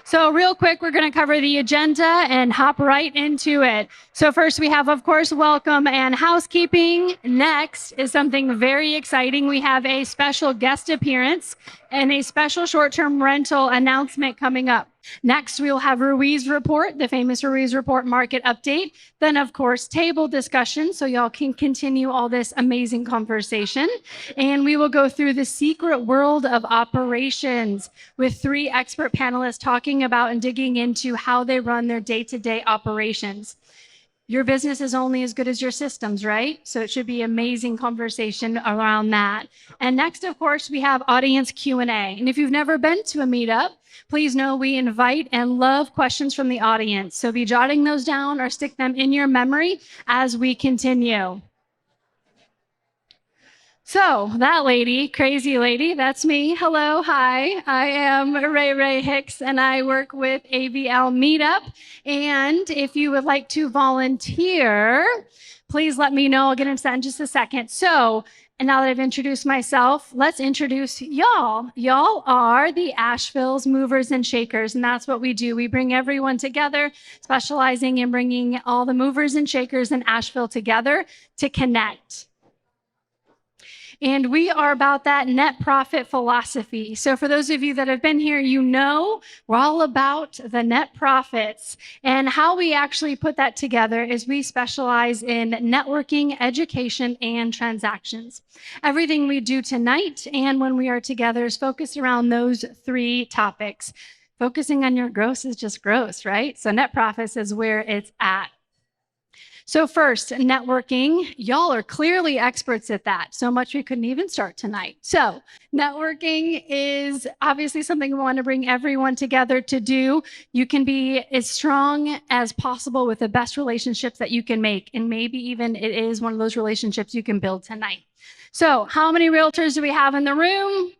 So real quick, we're going to cover the agenda and hop right into it. So first we have, of course, welcome and housekeeping. Next is something very exciting. We have a special guest appearance and a special short-term rental announcement coming up. Next, we will have Ruiz Report, the famous Ruiz Report market update. Then, of course, table discussion, so y'all can continue all this amazing conversation. And we will go through the secret world of operations with 3 expert panelists talking about and digging into how they run their day-to-day operations. Your business is only as good as your systems, right? So it should be amazing conversation around that. And next, of course, we have audience Q&A. And if you've never been to a meetup, please know we invite and love questions from the audience. So be jotting those down or stick them in your memory as we continue. So that lady, crazy lady, that's me. Hello, hi. I am Ray Hicks and I work with AVL Meetup. And if you would like to volunteer, please let me know. I'll get into that in just a second. So, and now that I've introduced myself, let's introduce y'all. Y'all are the Asheville's Movers and Shakers, and that's what we do. We bring everyone together, specializing in bringing all the movers and shakers in Asheville together to connect. And we are about that net profit philosophy. So for those of you that have been here, you know we're all about the net profits. And how we actually put that together is we specialize in networking, education, and transactions. Everything we do tonight and when we are together is focused around those 3 topics. Focusing on your gross is just gross, right? So net profits is where it's at. So first, networking. Y'all are clearly experts at that. So much we couldn't even start tonight. So networking is obviously something we want to bring everyone together to do. You can be as strong as possible with the best relationships that you can make. And maybe even it is one of those relationships you can build tonight. So how many realtors do we have in the room?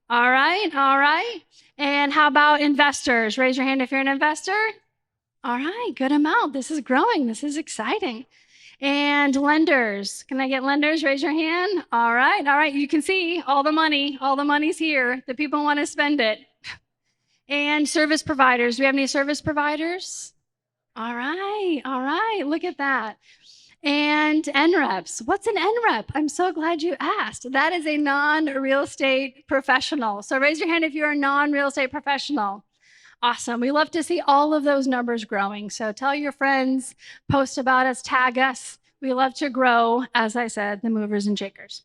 All right. And how about investors? Raise your hand if you're an investor. All right, good amount. This is growing. This is exciting. And lenders, can I get lenders? Raise your hand. All right. You can see all the money. All the money's here. The people want to spend it. And service providers. Do we have any service providers? All right. Look at that. And NREPs. What's an NREP? I'm so glad you asked. That is a non-real estate professional. So raise your hand if you're a non-real estate professional. Awesome. We love to see all of those numbers growing. So tell your friends, post about us, tag us. We love to grow, as I said, the movers and shakers.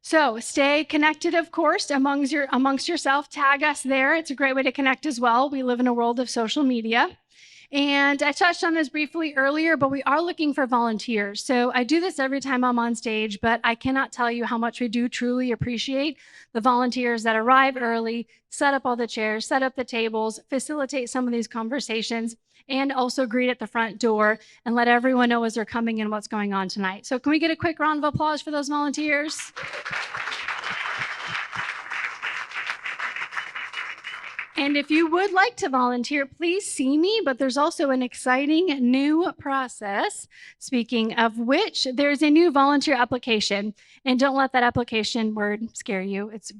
So stay connected, of course, amongst yourself. Tag us there. It's a great way to connect as well. We live in a world of social media. And I touched on this briefly earlier, but we are looking for volunteers. So I do this every time I'm on stage, but I cannot tell you how much we do truly appreciate the volunteers that arrive early, set up all the chairs, set up the tables, facilitate some of these conversations, and also greet at the front door and let everyone know as they're coming in what's going on tonight. So can we get a quick round of applause for those volunteers? And if you would like to volunteer, please see me, but there's also an exciting new process. Speaking of which, there's a new volunteer application. And don't let that application word scare you. It's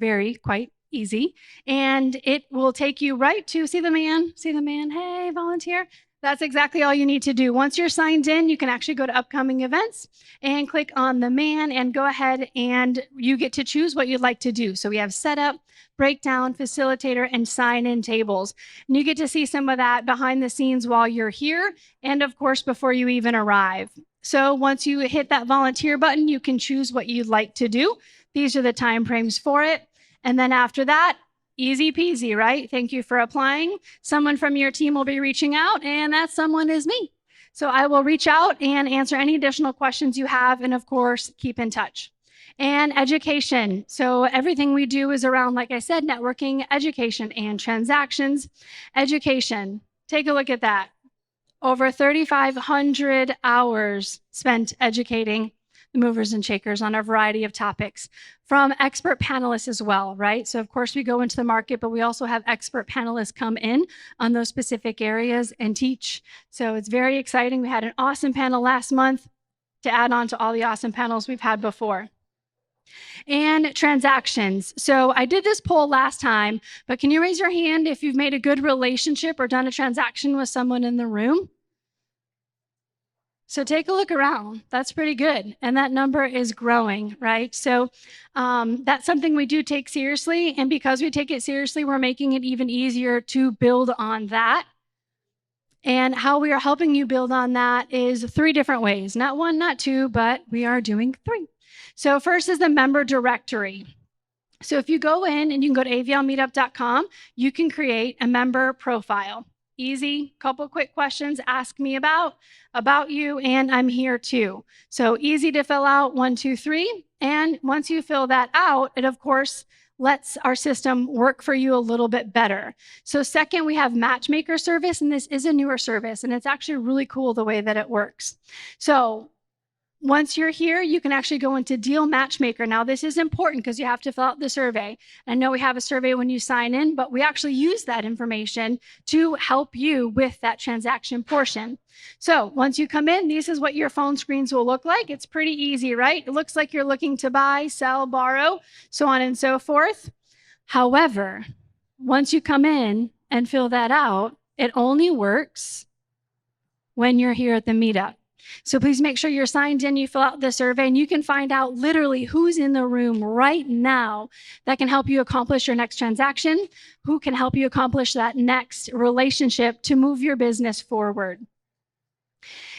quite easy. And it will take you right to, see the man, hey, volunteer. That's exactly all you need to do. Once you're signed in, you can actually go to upcoming events and click on the man and go ahead and you get to choose what you'd like to do. So we have setup, breakdown, facilitator, and sign-in tables. And you get to see some of that behind the scenes while you're here and, of course, before you even arrive. So once you hit that volunteer button, you can choose what you'd like to do. These are the time frames for it. And then after that, easy peasy, right? Thank you for applying. Someone from your team will be reaching out, and that someone is me. So I will reach out and answer any additional questions you have, and of course, keep in touch. And education. So everything we do is around, like I said, networking, education, and transactions. Education, take a look at that. Over 3,500 hours spent educating the movers and shakers on a variety of topics from expert panelists as well, right? So of course we go into the market, but we also have expert panelists come in on those specific areas and teach. So it's very exciting. We had an awesome panel last month to add on to all the awesome panels we've had before. And transactions. So I did this poll last time, but can you raise your hand if you've made a good relationship or done a transaction with someone in the room? So take a look around. That's pretty good. And that number is growing, right? So that's something we do take seriously. And because we take it seriously, we're making it even easier to build on that. And how we are helping you build on that is 3 different ways. Not 1, not 2, but we are doing 3. So first is the member directory. So if you go in and you can go to avlmeetup.com, you can create a member profile. Easy, couple quick questions, ask me about you, and I'm here too. So easy to fill out, 1, 2, 3. And once you fill that out, it of course lets our system work for you a little bit better. So second, we have Matchmaker service, and this is a newer service, and it's actually really cool the way that it works. So once you're here, you can actually go into Deal Matchmaker. Now, this is important because you have to fill out the survey. I know we have a survey when you sign in, but we actually use that information to help you with that transaction portion. So once you come in, this is what your phone screens will look like. It's pretty easy, right? It looks like you're looking to buy, sell, borrow, so on and so forth. However, once you come in and fill that out, it only works when you're here at the meetup. So please make sure you're signed in, you fill out the survey, and you can find out literally who's in the room right now that can help you accomplish your next transaction, who can help you accomplish that next relationship to move your business forward.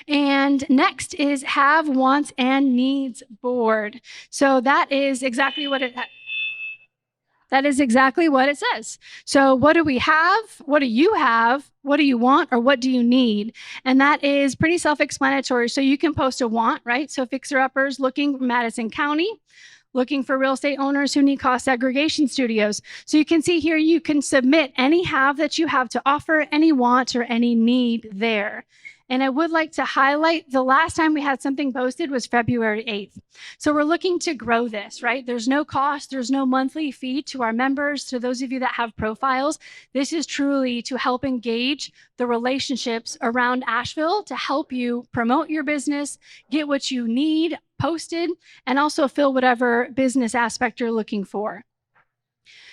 And next is have wants and needs board. So that is exactly what it says. So what do we have? What do you have? What do you want, or what do you need? And that is pretty self-explanatory. So you can post a want, right? So fixer-uppers looking for Madison County, looking for real estate owners who need cost segregation studios. So you can see here, you can submit any have that you have to offer, any want or any need there. And I would like to highlight the last time we had something posted was February 8th. So we're looking to grow this, right? There's no cost, there's no monthly fee to our members, to those of you that have profiles. This is truly to help engage the relationships around Asheville to help you promote your business, get what you need posted, and also fill whatever business aspect you're looking for.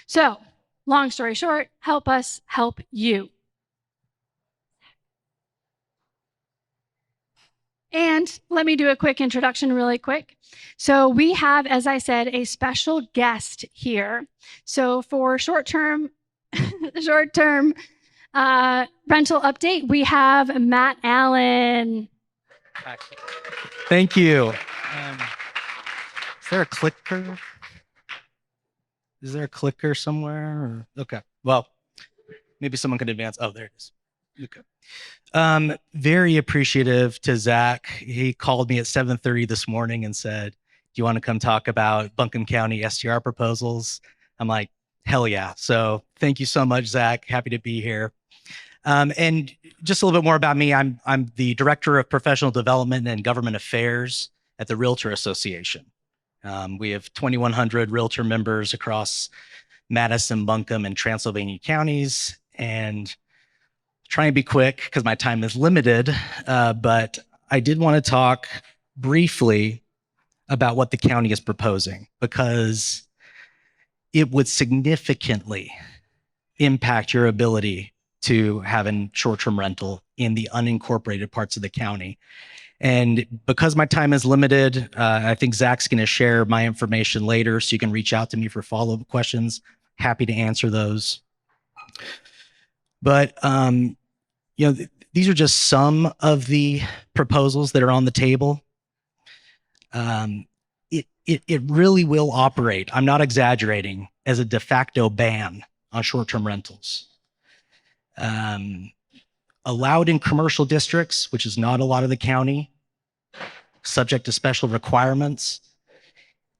So, long story short, help us help you. And let me do a quick introduction really quick. So we have, as I said, a special guest here. So for short-term rental update, we have Matt Allen. Thank you. Is there a clicker? Is there a clicker somewhere? Okay. Well, maybe someone can advance. Oh, there it is. Okay. Very appreciative to Zach. He called me at 7:30 this morning and said, "Do you want to come talk about Buncombe County STR proposals?" I'm like, hell yeah. So thank you so much, Zach. Happy to be here. And just a little bit more about me. I'm the Director of Professional Development and Government Affairs at the Realtor Association. We have 2,100 Realtor members across Madison, Buncombe, and Transylvania counties. And trying to be quick because my time is limited, but I did want to talk briefly about what the county is proposing, because it would significantly impact your ability to have a short-term rental in the unincorporated parts of the county. And because my time is limited, I think Zach's going to share my information later, so you can reach out to me for follow-up questions. Happy to answer those. But these are just some of the proposals that are on the table. It really will operate, I'm not exaggerating, as a de facto ban on short-term rentals. Allowed in commercial districts, which is not a lot of the county, subject to special requirements.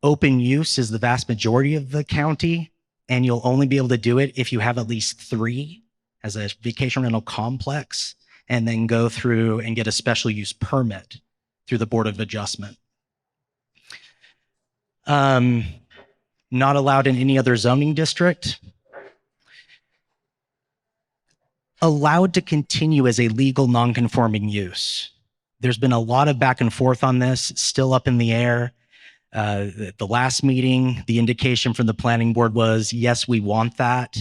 Open use is the vast majority of the county, and you'll only be able to do it if you have at least 3 as a vacation rental complex, and then go through and get a special use permit through the Board of Adjustment. Not allowed in any other zoning district. Allowed to continue as a legal non-conforming use. There's been a lot of back and forth on this. It's still up in the air. The last meeting, the indication from the planning board was, yes, we want that.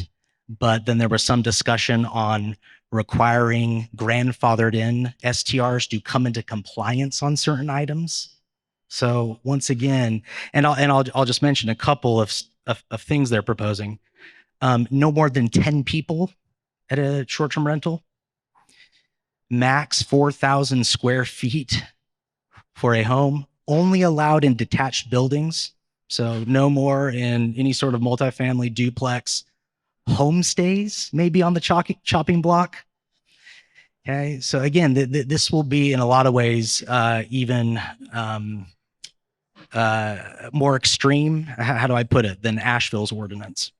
But then there was some discussion on requiring grandfathered in STRs to come into compliance on certain items. So once again, and I'll just mention a couple of things they're proposing. No more than 10 people at a short-term rental. Max 4,000 square feet for a home. Only allowed in detached buildings. So no more in any sort of multifamily duplex. Homestays maybe on the chopping block. Okay, so again, this will be in a lot of ways even more extreme, how do I put it, than Asheville's ordinance.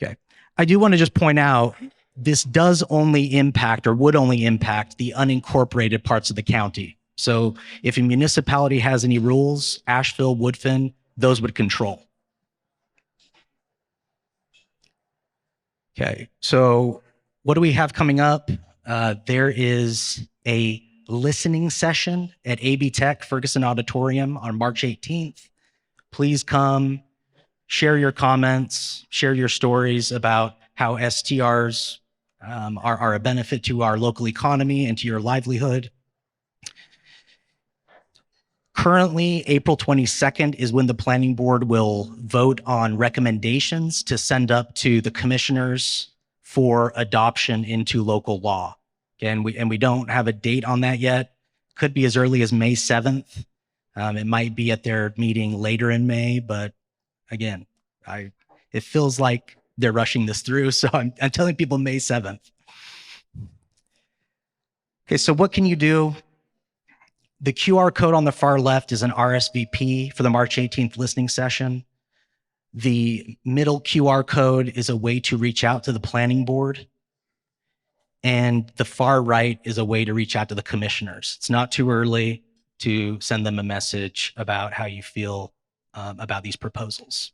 Okay, I do want to just point out, this does only impact or would only impact the unincorporated parts of the county. So if a municipality has any rules, Asheville, Woodfin, those would control. Okay, so what do we have coming up? There is a listening session at AB Tech Ferguson Auditorium on March 18th. Please come, share your comments, share your stories about how STRs are a benefit to our local economy and to your livelihood. Currently, April 22nd is when the planning board will vote on recommendations to send up to the commissioners for adoption into local law. And we don't have a date on that yet. Could be as early as May 7th. It might be at their meeting later in May, but again, it feels like they're rushing this through, so I'm telling people May 7th. Okay, so what can you do? The QR code on the far left is an RSVP for the March 18th listening session. The middle QR code is a way to reach out to the planning board. And the far right is a way to reach out to the commissioners. It's not too early to send them a message about how you feel about these proposals.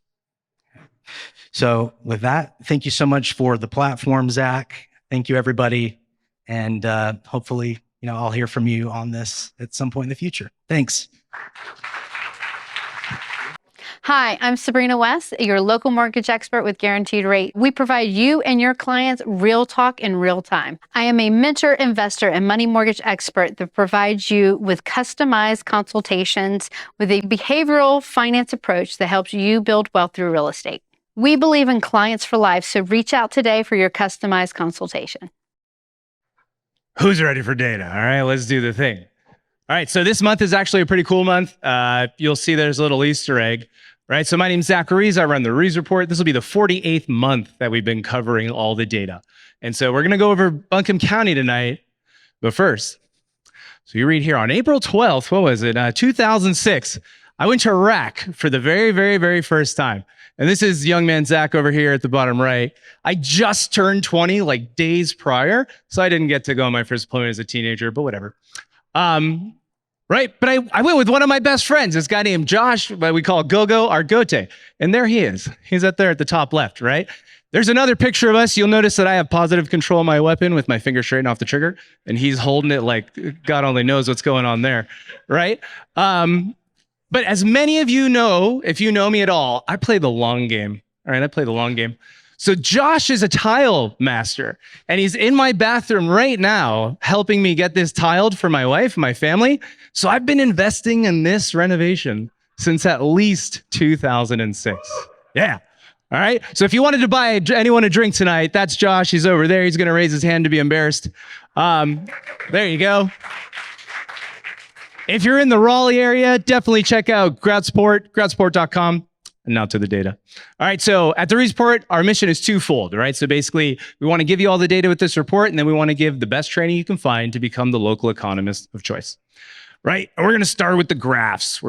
So with that, thank you so much for the platform, Zach. Thank you, everybody. And hopefully, I'll hear from you on this at some point in the future. Thanks. Hi, I'm Sabrina West, your local mortgage expert with Guaranteed Rate. We provide you and your clients real talk in real time. I am a mentor, investor, and money mortgage expert that provides you with customized consultations with a behavioral finance approach that helps you build wealth through real estate. We believe in clients for life, so reach out today for your customized consultation. Who's ready for data? All right, let's do the thing. All right, so this month is actually a pretty cool month. You'll see there's a little Easter egg, right? So my name's Zach Rees. I run the Rees Report. This will be the 48th month that we've been covering all the data. And so we're gonna go over Buncombe County tonight, but first, so you read here on April 12th, what was it, 2006, I went to Iraq for the very, very, very first time. And this is young man Zach over here at the bottom right. I just turned 20 like days prior, so I didn't get to go on my first deployment as a teenager, but whatever. Right, but I went with one of my best friends, this guy named Josh, what we call Gogo Argote. And there he is. He's up there at the top left, right? There's another picture of us. You'll notice that I have positive control of my weapon with my finger straightened off the trigger, and he's holding it like God only knows what's going on there, right? But as many of you know, if you know me at all, I play the long game. All right, I play the long game. So Josh is a tile master, and he's in my bathroom right now helping me get this tiled for my wife, my family. So I've been investing in this renovation since at least 2006. Yeah. All right. So if you wanted to buy anyone a drink tonight, that's Josh. He's over there. He's going to raise his hand to be embarrassed. There you go. If you're in the Raleigh area, definitely check out gradsport.com. And now to the data. All right, so at the Rees Report, our mission is twofold, right? So basically, we want to give you all the data with this report, and then we want to give the best training you can find to become the local economist of choice, right? And we're going to start with the graphs.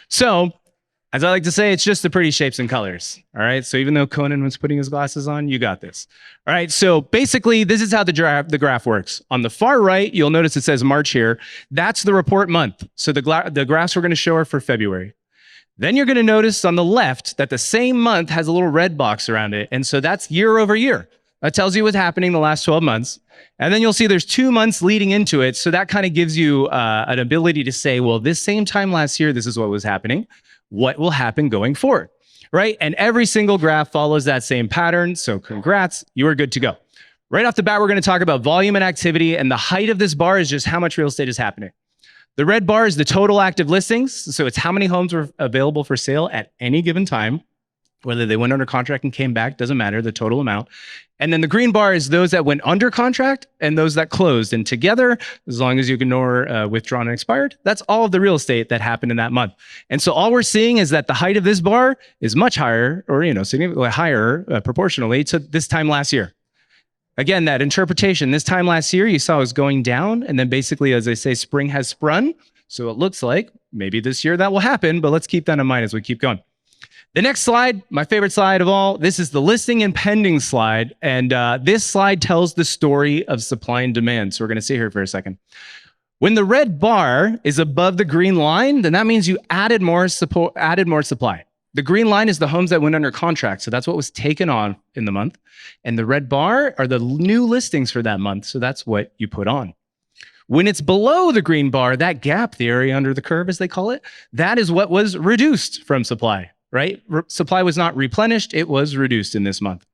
So, as I like to say, it's just the pretty shapes and colors, all right? So even though Conan was putting his glasses on, you got this. All right, so basically, this is how the graph works. On the far right, you'll notice it says March here. That's the report month. So the graphs we're going to show are for February. Then you're going to notice on the left that the same month has a little red box around it. And so that's year over year. That tells you what's happening the last 12 months. And then you'll see there's 2 months leading into it. So that kind of gives you an ability to say, well, this same time last year, this is what was happening. What will happen going forward, right? And every single graph follows that same pattern. So congrats, you are good to go. Right off the bat, we're going to talk about volume and activity. And the height of this bar is just how much real estate is happening. The red bar is the total active listings. So it's how many homes were available for sale at any given time. Whether they went under contract and came back, doesn't matter, the total amount. And then the green bar is those that went under contract and those that closed. And together, as long as you ignore withdrawn and expired, that's all of the real estate that happened in that month. And so all we're seeing is that the height of this bar is much higher, or significantly higher proportionally to this time last year. Again, that interpretation, this time last year, you saw it was going down. And then basically, as I say, spring has sprung. So it looks like maybe this year that will happen, but let's keep that in mind as we keep going. The next slide, my favorite slide of all, this is the listing and pending slide. And this slide tells the story of supply and demand. So we're going to sit here for a second. When the red bar is above the green line, then that means you added more supply. The green line is the homes that went under contract. So that's what was taken on in the month. And the red bar are the new listings for that month. So that's what you put on. When it's below the green bar, that gap, the area under the curve, as they call it, that is what was reduced from supply. Right? Supply was not replenished, it was reduced in this month.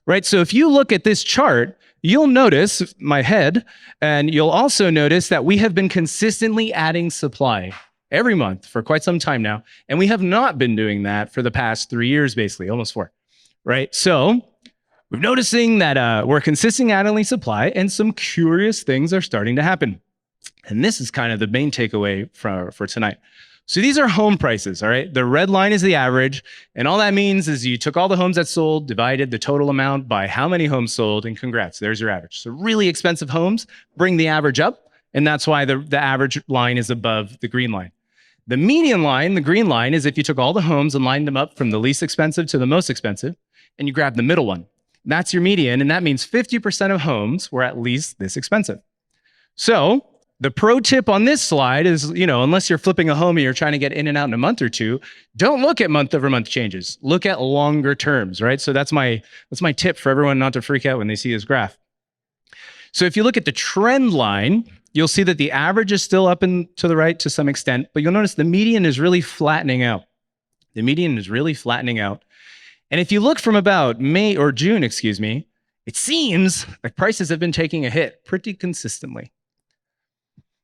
Right? So if you look at this chart, you'll notice my head, and you'll also notice that we have been consistently adding supply every month for quite some time now. And we have not been doing that for the past 3 years, basically, almost 4. Right? So we're noticing that we're consistently adding supply, and some curious things are starting to happen. And this is kind of the main takeaway for tonight. So these are home prices, all right? The red line is the average, and all that means is you took all the homes that sold, divided the total amount by how many homes sold, and congrats, there's your average. So really expensive homes bring the average up, and that's why the average line is above the green line. The median line, the green line, is if you took all the homes and lined them up from the least expensive to the most expensive, and you grab the middle one. That's your median, and that means 50% of homes were at least this expensive. So the pro tip on this slide is, unless you're flipping a home and you're trying to get in and out in a month or two, don't look at month over month changes. Look at longer terms, right? So that's my tip for everyone not to freak out when they see this graph. So if you look at the trend line, you'll see that the average is still up and to the right to some extent, but you'll notice the median is really flattening out. The median is really flattening out. And if you look from about June, it seems like prices have been taking a hit pretty consistently.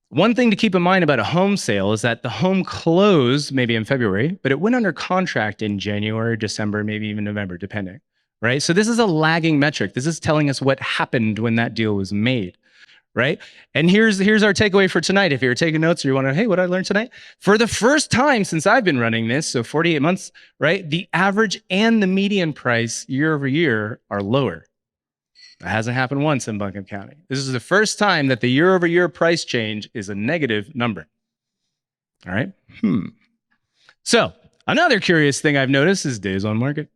One thing to keep in mind about a home sale is that the home closed maybe in February, but it went under contract in January, December, maybe even November, depending, right? So this is a lagging metric. This is telling us what happened when that deal was made, right? And here's our takeaway for tonight. If you're taking notes or you want to, hey, what did I learn tonight? For the first time since I've been running this, so 48 months, right? The average and the median price year over year are lower. That hasn't happened once in Buncombe County. This is the first time that the year-over-year price change is a negative number. All right? So another curious thing I've noticed is days on market.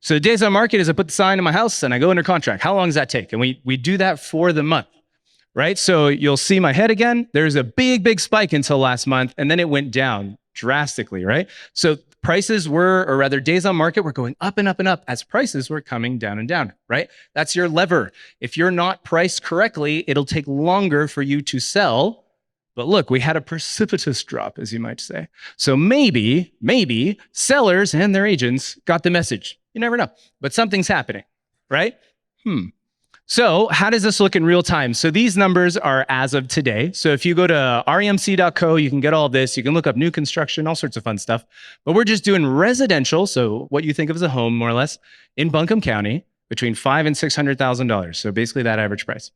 So days on market is I put the sign in my house and I go under contract. How long does that take? And we do that for the month, right? So you'll see my head again. There's a big spike until last month, and then it went down drastically, right? So prices or rather days on market were going up and up and up as prices were coming down and down, right? That's your lever. If you're not priced correctly, it'll take longer for you to sell. But look, we had a precipitous drop, as you might say. So maybe sellers and their agents got the message. You never know, but something's happening, right? So how does this look in real time? So these numbers are as of today. So if you go to remc.co, you can get all this. You can look up new construction, all sorts of fun stuff. But we're just doing residential, so what you think of as a home, more or less, in Buncombe County, between $500,000 and $600,000. So basically that average price.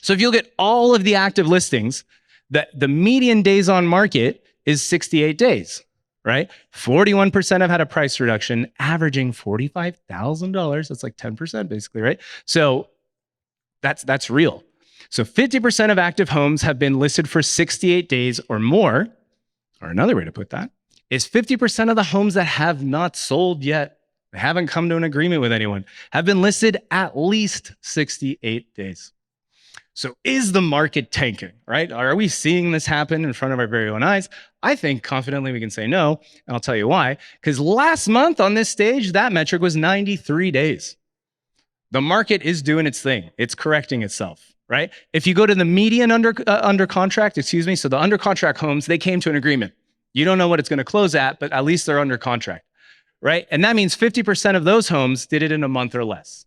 So if you look at all of the active listings, the median days on market is 68 days. Right? 41% have had a price reduction, averaging $45,000. That's like 10% basically, right? So that's real. So 50% of active homes have been listed for 68 days or more, or another way to put that is 50% of the homes that have not sold yet, they haven't come to an agreement with anyone, have been listed at least 68 days. So is the market tanking, right? Are we seeing this happen in front of our very own eyes? I think confidently we can say no, and I'll tell you why. Because last month on this stage, that metric was 93 days. The market is doing its thing. It's correcting itself, right? If you go to the median under contract, so the under contract homes, they came to an agreement. You don't know what it's going to close at, but at least they're under contract, right? And that means 50% of those homes did it in a month or less,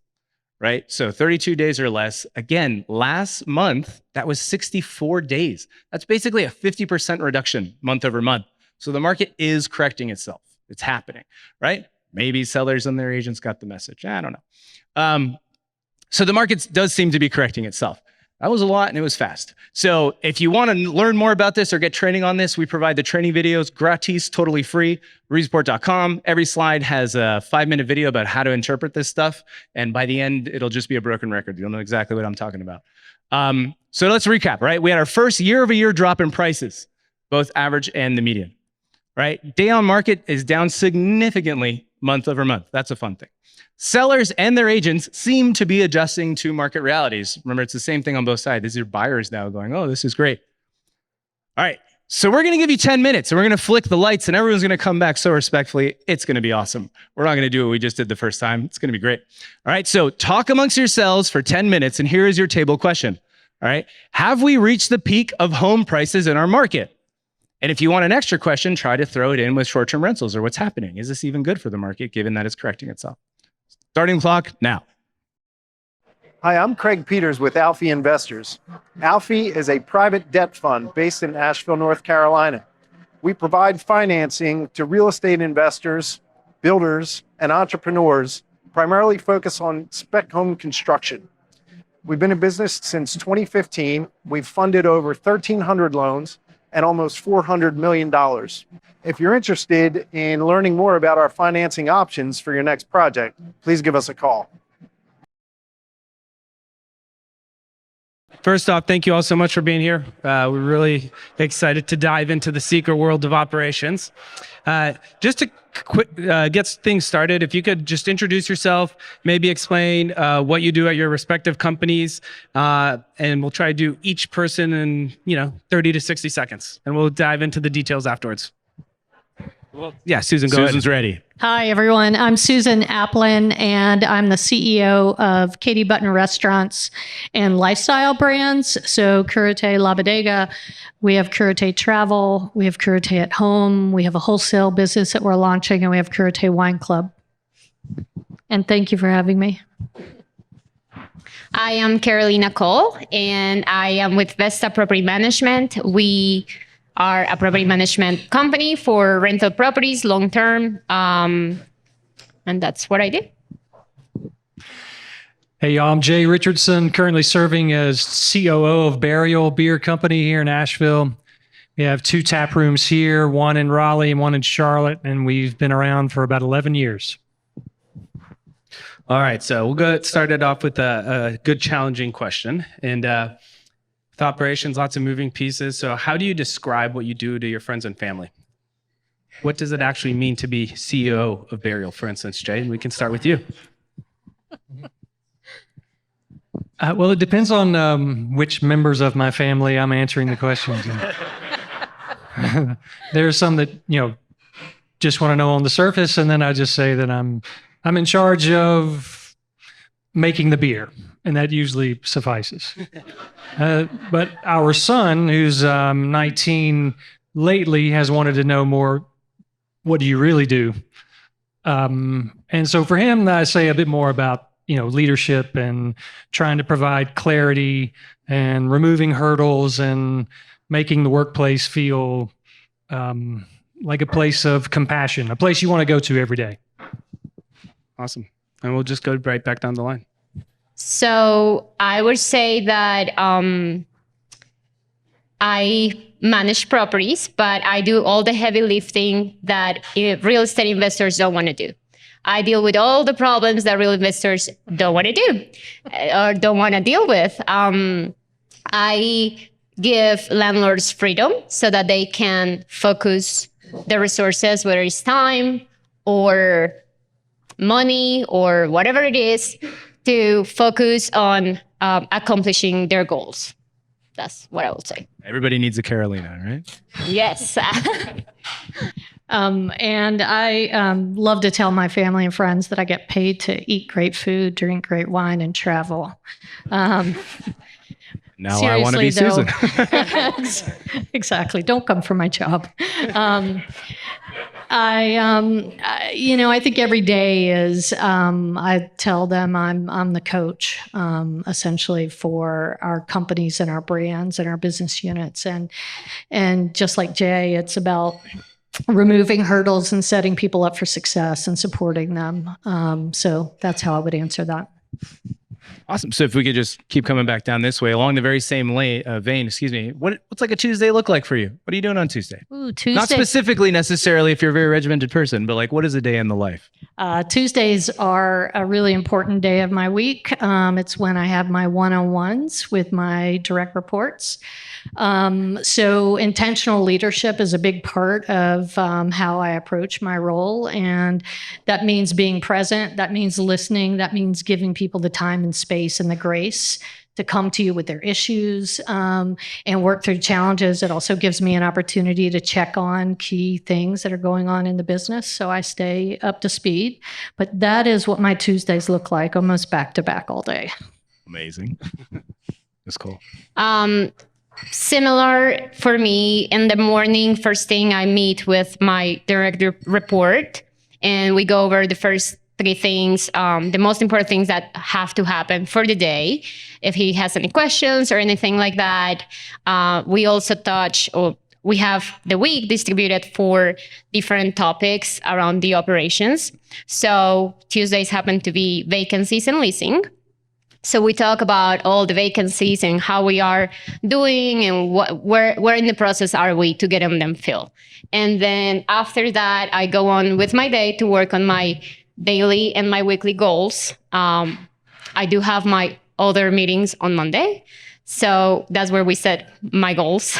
right? So 32 days or less. Again, last month, that was 64 days. That's basically a 50% reduction month over month. So the market is correcting itself. It's happening, right? Maybe sellers and their agents got the message. I don't know. So the market does seem to be correcting itself. That was a lot and it was fast. So if you want to learn more about this or get training on this, we provide the training videos gratis, totally free, reesreport.com. Every slide has a 5-minute video about how to interpret this stuff. And by the end, it'll just be a broken record. You'll know exactly what I'm talking about. So let's recap, right? We had our first year-over-year drop in prices, both average and the median, right? Day on market is down significantly month over month. That's a fun thing. Sellers and their agents seem to be adjusting to market realities. Remember, it's the same thing on both sides. These are buyers now going, oh, this is great. All right, so we're gonna give you 10 minutes and we're gonna flick the lights and everyone's gonna come back so respectfully. It's gonna be awesome. We're not gonna do what we just did the first time. It's gonna be great. All right, so talk amongst yourselves for 10 minutes and here is your table question. All right, have we reached the peak of home prices in our market? And if you want an extra question, try to throw it in with short-term rentals or what's happening. Is this even good for the market given that it's correcting itself? Starting clock now. Hi, I'm Craig Peters with Alfie Investors. Alfie is a private debt fund based in Asheville, North Carolina. We provide financing to real estate investors, builders, and entrepreneurs, primarily focus on spec home construction. We've been in business since 2015. We've funded over 1,300 loans and almost $400 million. If you're interested in learning more about our financing options for your next project, please give us a call. First off, thank you all so much for being here. We're really excited to dive into the secret world of operations. Just to get things started, if you could just introduce yourself, maybe explain what you do at your respective companies, and we'll try to do each person in 30 to 60 seconds, and we'll dive into the details afterwards. Well, yeah, Susan, go Susan's ahead. ready. Hi, everyone. I'm Susan Applin, and I'm the CEO of Katie Button Restaurants and Lifestyle Brands. So Curate La Bodega, we have Curate Travel, we have Curate at Home, we have a wholesale business that we're launching, and we have Curate Wine Club. And thank you for having me. I am Carolina Cole, and I am with Vesta Property Management. We are a property management company for rental properties long-term, and that's what I do. Hey, y'all, I'm Jay Richardson, currently serving as COO of Burial Beer Company here in Asheville. We have 2 tap rooms here, one in Raleigh and one in Charlotte, and we've been around for about 11 years. All right, so we'll get started off with a good challenging question. And with operations, lots of moving pieces. So how do you describe what you do to your friends and family? What does it actually mean to be CEO of Burial, for instance, Jay? And we can start with you. Well, it depends on which members of my family I'm answering the questions. There are some that, just want to know on the surface, and then I just say that I'm in charge of making the beer, and that usually suffices. But our son, who's 19, lately has wanted to know more, what do you really do? And so for him, I say a bit more about, leadership and trying to provide clarity and removing hurdles and making the workplace feel like a place of compassion, a place you want to go to every day. Awesome. And we'll just go right back down the line. So I would say that I manage properties, but I do all the heavy lifting that real estate investors don't want to do. I deal with all the problems that real investors don't want to do or don't want to deal with. I give landlords freedom so that they can focus their resources, whether it's time or money or whatever it is, to focus on accomplishing their goals. That's what I would say. Everybody needs a Carolina, right? Yes. And I love to tell my family and friends that I get paid to eat great food, drink great wine, and travel. Now I want to be Susan. Exactly. Don't come for my job. I think every day is, I tell them I'm the coach, essentially for our companies and our brands and our business units. And just like Jay, it's about removing hurdles and setting people up for success and supporting them. So that's how I would answer that. Awesome. So if we could just keep coming back down this way along the very same vein, what's like a Tuesday look like for you? What are you doing on Tuesday? Ooh, Tuesday. Not specifically necessarily if you're a very regimented person, but like what is a day in the life? Tuesdays are a really important day of my week. It's when I have my one-on-ones with my direct reports. So intentional leadership is a big part of how I approach my role. And that means being present. That means listening. That means giving people the time and space and the grace to come to you with their issues and work through challenges. It also gives me an opportunity to check on key things that are going on in the business so I stay up to speed. But that is what my Tuesdays look like, almost back to back all day. Amazing. That's cool. Similar for me. In the morning, first thing I meet with my direct report, and we go over the first 3 things, the most important things that have to happen for the day. If he has any questions or anything like that, we also we have the week distributed for different topics around the operations. So Tuesdays happen to be vacancies and leasing. So we talk about all the vacancies and how we are doing and where in the process are we to get them filled. And then after that, I go on with my day to work on my daily and my weekly goals. I do have my other meetings on Monday. So that's where we set my goals.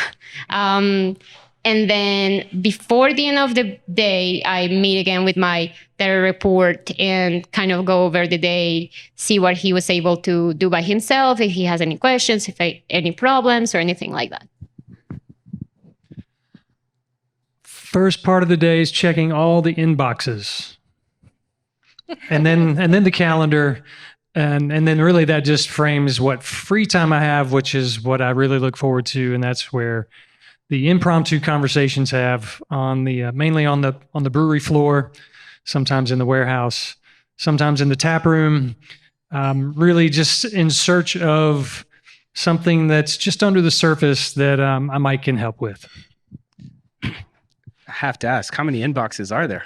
And then before the end of the day, I meet again with my data report and kind of go over the day, see what he was able to do by himself, if he has any questions, any problems or anything like that. First part of the day is checking all the inboxes. And then the calendar. And then really that just frames what free time I have, which is what I really look forward to. And that's where the impromptu conversations have on the mainly on the brewery floor, sometimes in the warehouse, sometimes in the tap room, really just in search of something that's just under the surface that I might can help with. I have to ask, how many inboxes are there?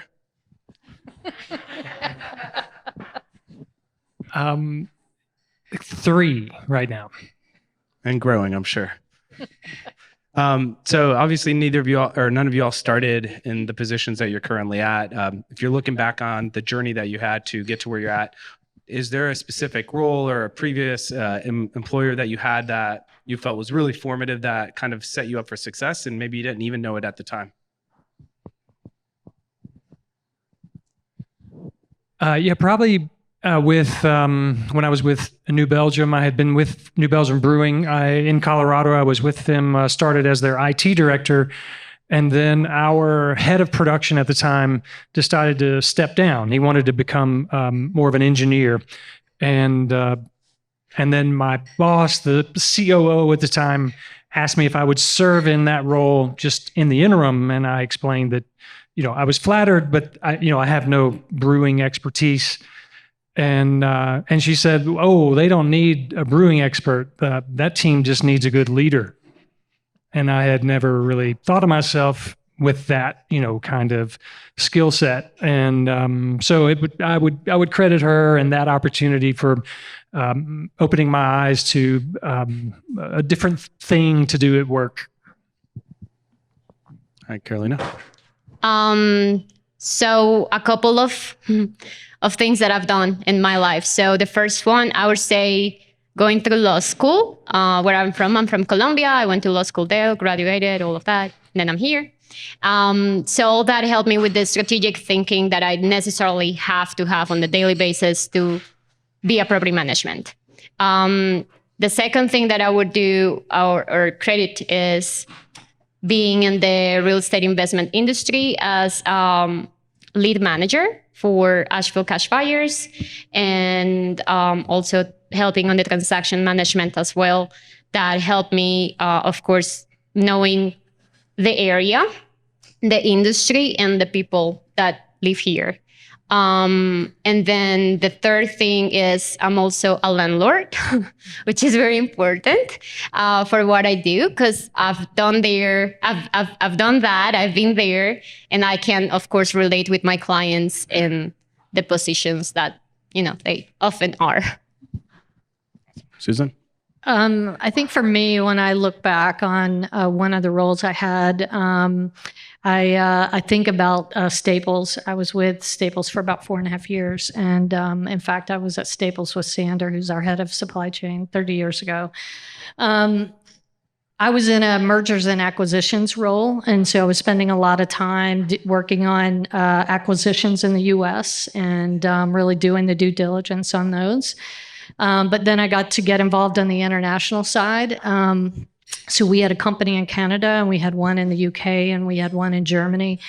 3 right now. And growing, I'm sure. So obviously neither of you all, or none of you all started in the positions that you're currently at. If you're looking back on the journey that you had to get to where you're at, is there a specific role or a previous employer that you had that you felt was really formative that kind of set you up for success and maybe you didn't even know it at the time? Yeah, probably when I was with New Belgium. I had been with New Belgium Brewing in Colorado. I was with them, started as their IT director, and then our head of production at the time decided to step down. He wanted to become more of an engineer, and then my boss, the COO at the time, asked me if I would serve in that role just in the interim, and I explained that, I was flattered, but I have no brewing expertise. And she said, "Oh, they don't need a brewing expert. That team just needs a good leader." And I had never really thought of myself with that, kind of skill set. And so I would credit her and that opportunity for opening my eyes to a different thing to do at work. All right, Carolina. So a couple of things that I've done in my life. So the first one, I would say going through law school, where I'm from Colombia. I went to law school there, graduated, all of that. And then I'm here. So all that helped me with the strategic thinking that I necessarily have to have on the daily basis to be a property management. The second thing that I would do or credit is being in the real estate investment industry as lead manager for Asheville Cash Buyers, and also helping on the transaction management as well. That helped me, of course, knowing the area, the industry, and the people that live here. And then the third thing is I'm also a landlord, which is very important for what I do, because I've done that, I've been there, and I can, of course, relate with my clients in the positions that, they often are. Susan? I think for me, when I look back on one of the roles I had, I think about Staples. I was with Staples for about 4.5 years. And in fact, I was at Staples with Sander, who's our head of supply chain 30 years ago. I was in a mergers and acquisitions role. And so I was spending a lot of time working on acquisitions in the US and really doing the due diligence on those. But then I got to get involved on the international side. So we had a company in Canada, and we had one in the UK, and we had one in Germany.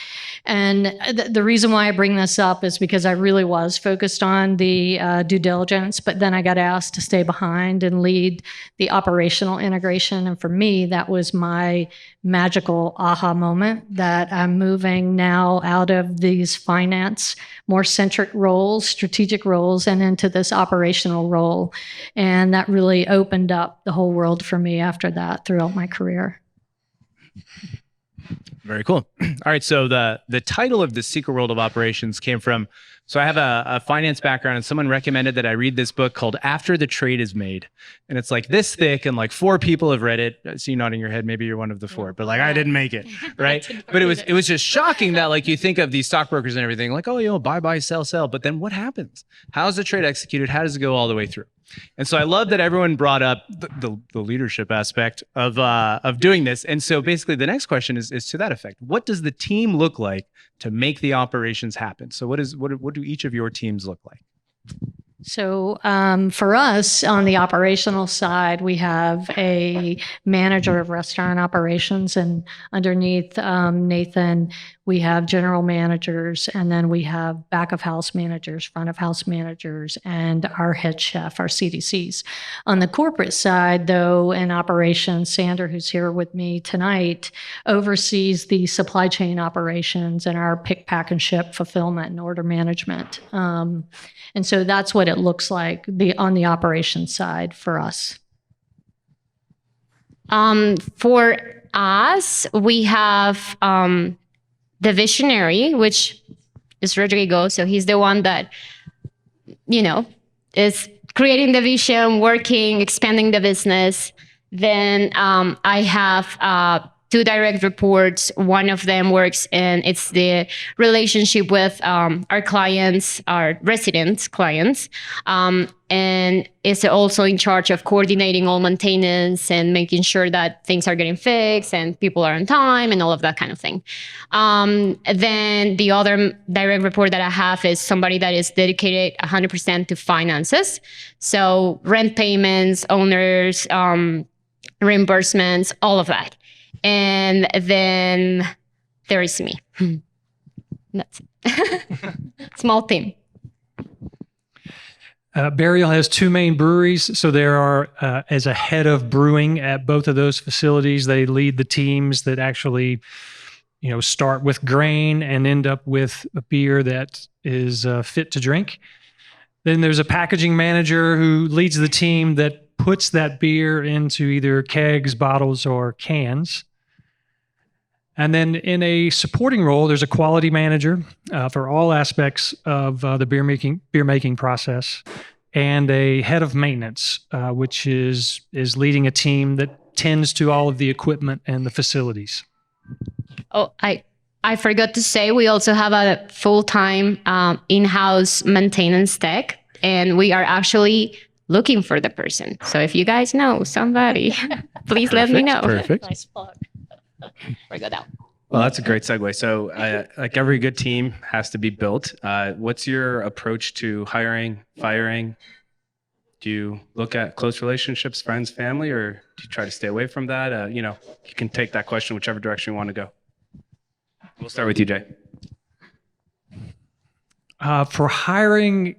And the reason why I bring this up is because I really was focused on the due diligence, but then I got asked to stay behind and lead the operational integration. And for me, that was my magical aha moment, that I'm moving now out of these finance, more centric roles, strategic roles, and into this operational role. And that really opened up the whole world for me after that throughout my career. Very cool. All right. So the title of the Secret World of Operations came from, so I have a finance background, and someone recommended that I read this book called After the Trade is Made. And it's like this thick, and like 4 people have read it. I see you nodding your head. Maybe you're one of the 4, but like I didn't make it. Right. But it was just shocking that like you think of these stockbrokers and everything like, oh, buy, sell. But then what happens? How's the trade executed? How does it go all the way through? And so I love that everyone brought up the leadership aspect of doing this. And so basically the next question is to that effect. What does the team look like to make the operations happen? So what do each of your teams look like? So for us on the operational side, we have a manager of restaurant operations, and underneath Nathan, we have general managers, and then we have back of house managers, front of house managers, and our head chef, our CDCs. On the corporate side, though, in operations, Sander, who's here with me tonight, oversees the supply chain operations and our pick, pack, and ship fulfillment and order management. And so that's what it looks like on the operations side for us. For us, we have the visionary, which is Rodrigo. So he's the one that, is creating the vision, working, expanding the business. Then I have 2 direct reports. One of them works in, it's the relationship with our clients, our resident clients, and is also in charge of coordinating all maintenance and making sure that things are getting fixed and people are on time and all of that kind of thing. Then the other direct report that I have is somebody that is dedicated 100% to finances. So rent payments, owners, reimbursements, all of that. And then there is me. That's it. Small team. Burial has 2 main breweries. So there are, as a head of brewing at both of those facilities, they lead the teams that actually, start with grain and end up with a beer that is fit to drink. Then there's a packaging manager who leads the team that puts that beer into either kegs, bottles, or cans. And then in a supporting role, there's a quality manager for all aspects of the beer making process, and a head of maintenance, which is leading a team that tends to all of the equipment and the facilities. Oh, I forgot to say, we also have a full-time in-house maintenance tech, and we are actually looking for the person. So if you guys know somebody, please let me know. Perfect. Nice plug. Forgot that. Well, that's a great segue. So like every good team has to be built. What's your approach to hiring, firing? Do you look at close relationships, friends, family, or do you try to stay away from that? You can take that question whichever direction you want to go. We'll start with you, Jay. For hiring,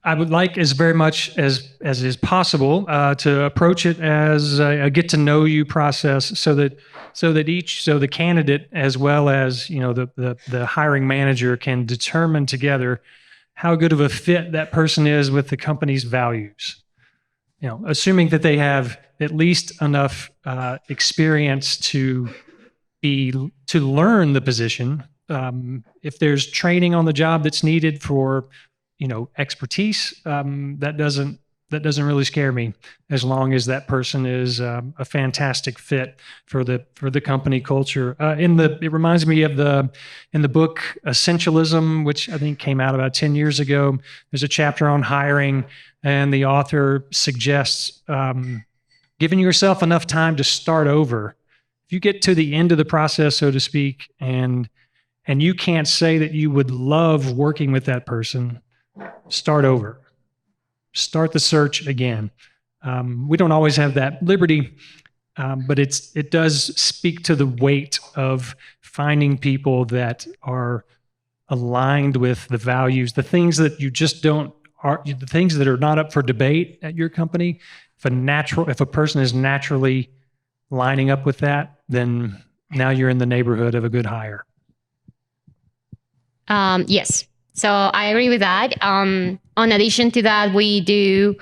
I would like as very much as is possible to approach it as a get to know you process, so that the candidate as well as the hiring manager can determine together how good of a fit that person is with the company's values. Assuming that they have at least enough experience to learn the position. If there's training on the job that's needed for expertise, that doesn't really scare me, as long as that person is a fantastic fit for the company culture. It reminds me of in the book Essentialism, which I think came out about 10 years ago. There's a chapter on hiring, and the author suggests giving yourself enough time to start over. If you get to the end of the process, so to speak, and you can't say that you would love working with that person, start over. Start the search again. We don't always have that liberty, but it does speak to the weight of finding people that are aligned with the values, the things that you just the things that are not up for debate at your company. If a person is naturally lining up with that, then now you're in the neighborhood of a good hire. Yes. So I agree with that. In addition to that, we do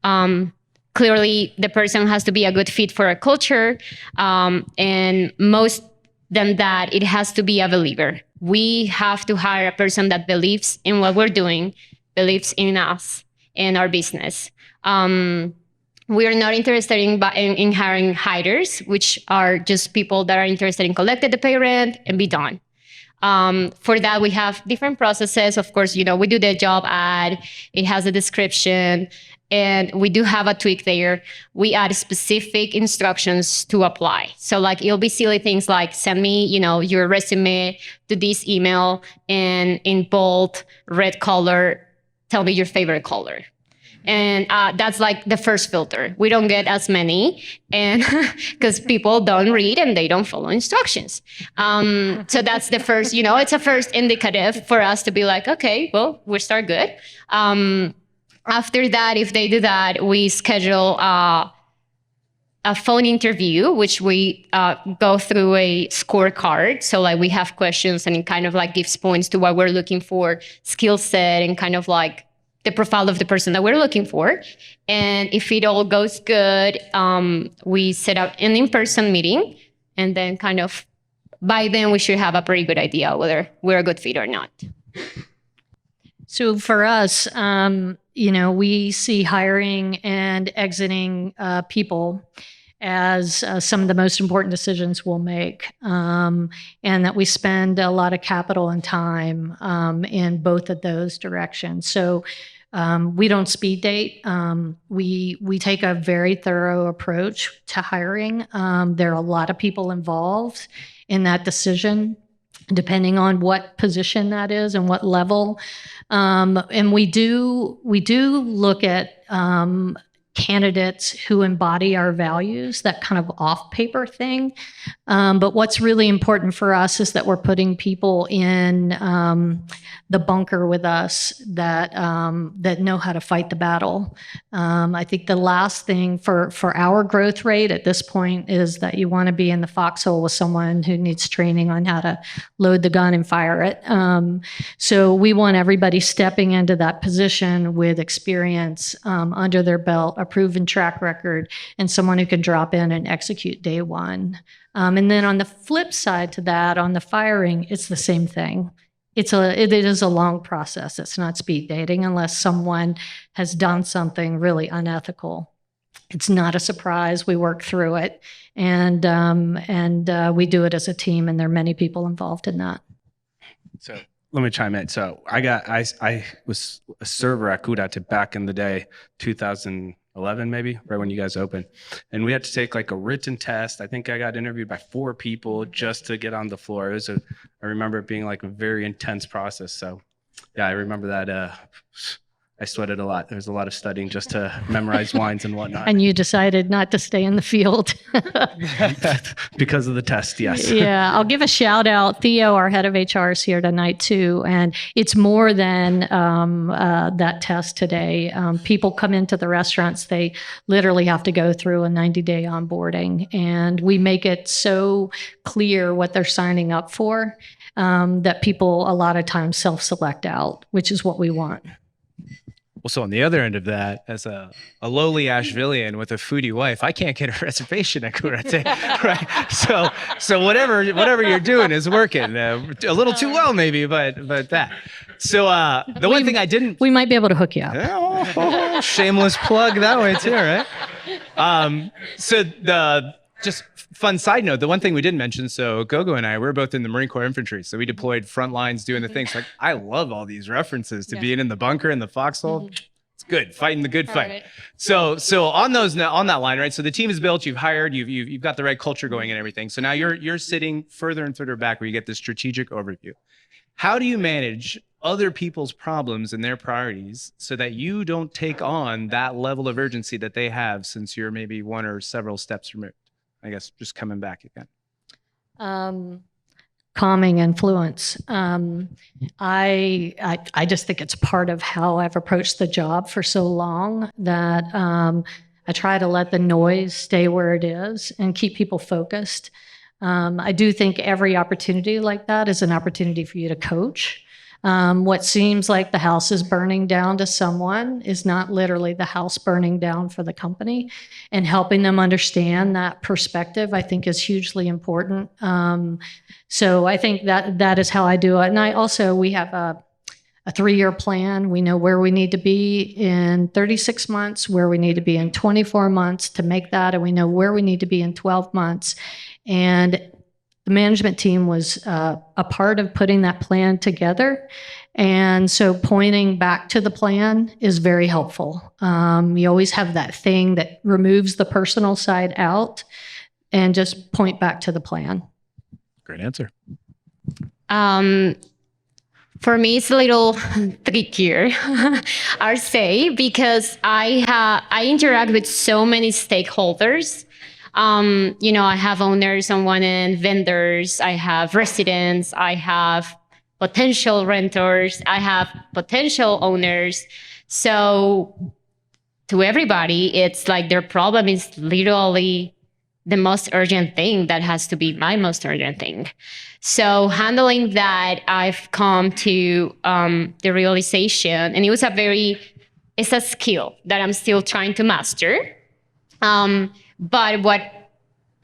clearly the person has to be a good fit for our culture. And most than that, it has to be a believer. We have to hire a person that believes in what we're doing, believes in us and our business. We are not interested in hiring hiders, which are just people that are interested in collecting the pay rent and be done. For that, we have different processes. Of course, we do the job ad. It has a description, and we do have a tweak there. We add specific instructions to apply. So it'll be silly things like send me, your resume to this email, and in bold, red color, tell me your favorite color. And that's the first filter. We don't get as many, and because people don't read and they don't follow instructions. So that's the first, it's a first indicative for us to be like, okay, well, we start good. After that, if they do that, we schedule a phone interview, which we go through a scorecard. So we have questions, and it kind of gives points to what we're looking for, skill set, and kind of the profile of the person that we're looking for. And if it all goes good, we set up an in-person meeting, and then by then we should have a pretty good idea whether we're a good fit or not. So for us, we see hiring and exiting people as some of the most important decisions we'll make, and that we spend a lot of capital and time in both of those directions. So we don't speed date. We take a very thorough approach to hiring. There are a lot of people involved in that decision, depending on what position that is and what level. And we do look at candidates who embody our values, that kind of off-paper thing. But what's really important for us is that we're putting people in the bunker with us that know how to fight the battle. I think the last thing for our growth rate at this point is that you want to be in the foxhole with someone who needs training on how to load the gun and fire it. So we want everybody stepping into that position with experience under their belt, a proven track record, and someone who can drop in and execute day one. And then on the flip side to that, on the firing, it's the same thing. It is a long process. It's not speed dating unless someone has done something really unethical. It's not a surprise. We work through it, and we do it as a team, and there are many people involved in that. So let me chime in. So I was a server at Kudate back in the day, 2011 maybe, right when you guys opened, and we had to take a written test. I think I got interviewed by 4 people just to get on the floor. I remember it being a very intense process. So yeah, I remember that. I sweated a lot. There was a lot of studying just to memorize wines and whatnot. And you decided not to stay in the field. Because of the test, yes. Yeah, I'll give a shout out. Theo, our head of HR, is here tonight too, and it's more than that test today. People come into the restaurants; they literally have to go through a 90-day onboarding, and we make it so clear what they're signing up for that people a lot of times self-select out, which is what we want. Well, so on the other end of that, as a lowly Ashevillean with a foodie wife, I can't get a reservation at Kurete, right? So whatever you're doing is working. A little too well, maybe, but that. So the one thing I didn't. We might be able to hook you up. Oh, shameless plug that way too, right? So the just fun side note, the one thing we didn't mention, so Gogo and I, we're both in the Marine Corps Infantry. So we deployed front lines doing the things. Like, I love all these references to being in the bunker in the foxhole. It's good, fighting the good fight. Right. So on that line, right? So the team is built, you've hired, you've got the right culture going and everything. So now you're sitting further and further back where you get this strategic overview. How do you manage other people's problems and their priorities so that you don't take on that level of urgency that they have since you're maybe one or several steps removed? I guess just coming back again. Calming influence. I just think it's part of how I've approached the job for so long that I try to let the noise stay where it is and keep people focused. I do think every opportunity like that is an opportunity for you to coach. What seems like the house is burning down to someone is not literally the house burning down for the company, and helping them understand that perspective, I think, is hugely important. So I think that is how I do it. And we have a 3-year plan. We know where we need to be in 36 months, where we need to be in 24 months to make that, and we know where we need to be in 12 months. And the management team was a part of putting that plan together. And so pointing back to the plan is very helpful. You always have that thing that removes the personal side out and just point back to the plan. Great answer. For me, it's a little trickier, I'll say, because I interact with so many stakeholders. I have owners on one end, vendors, I have residents, I have potential renters, I have potential owners. So to everybody, it's like their problem is literally the most urgent thing that has to be my most urgent thing. So handling that, I've come to the realization, and it's a skill that I'm still trying to master. But what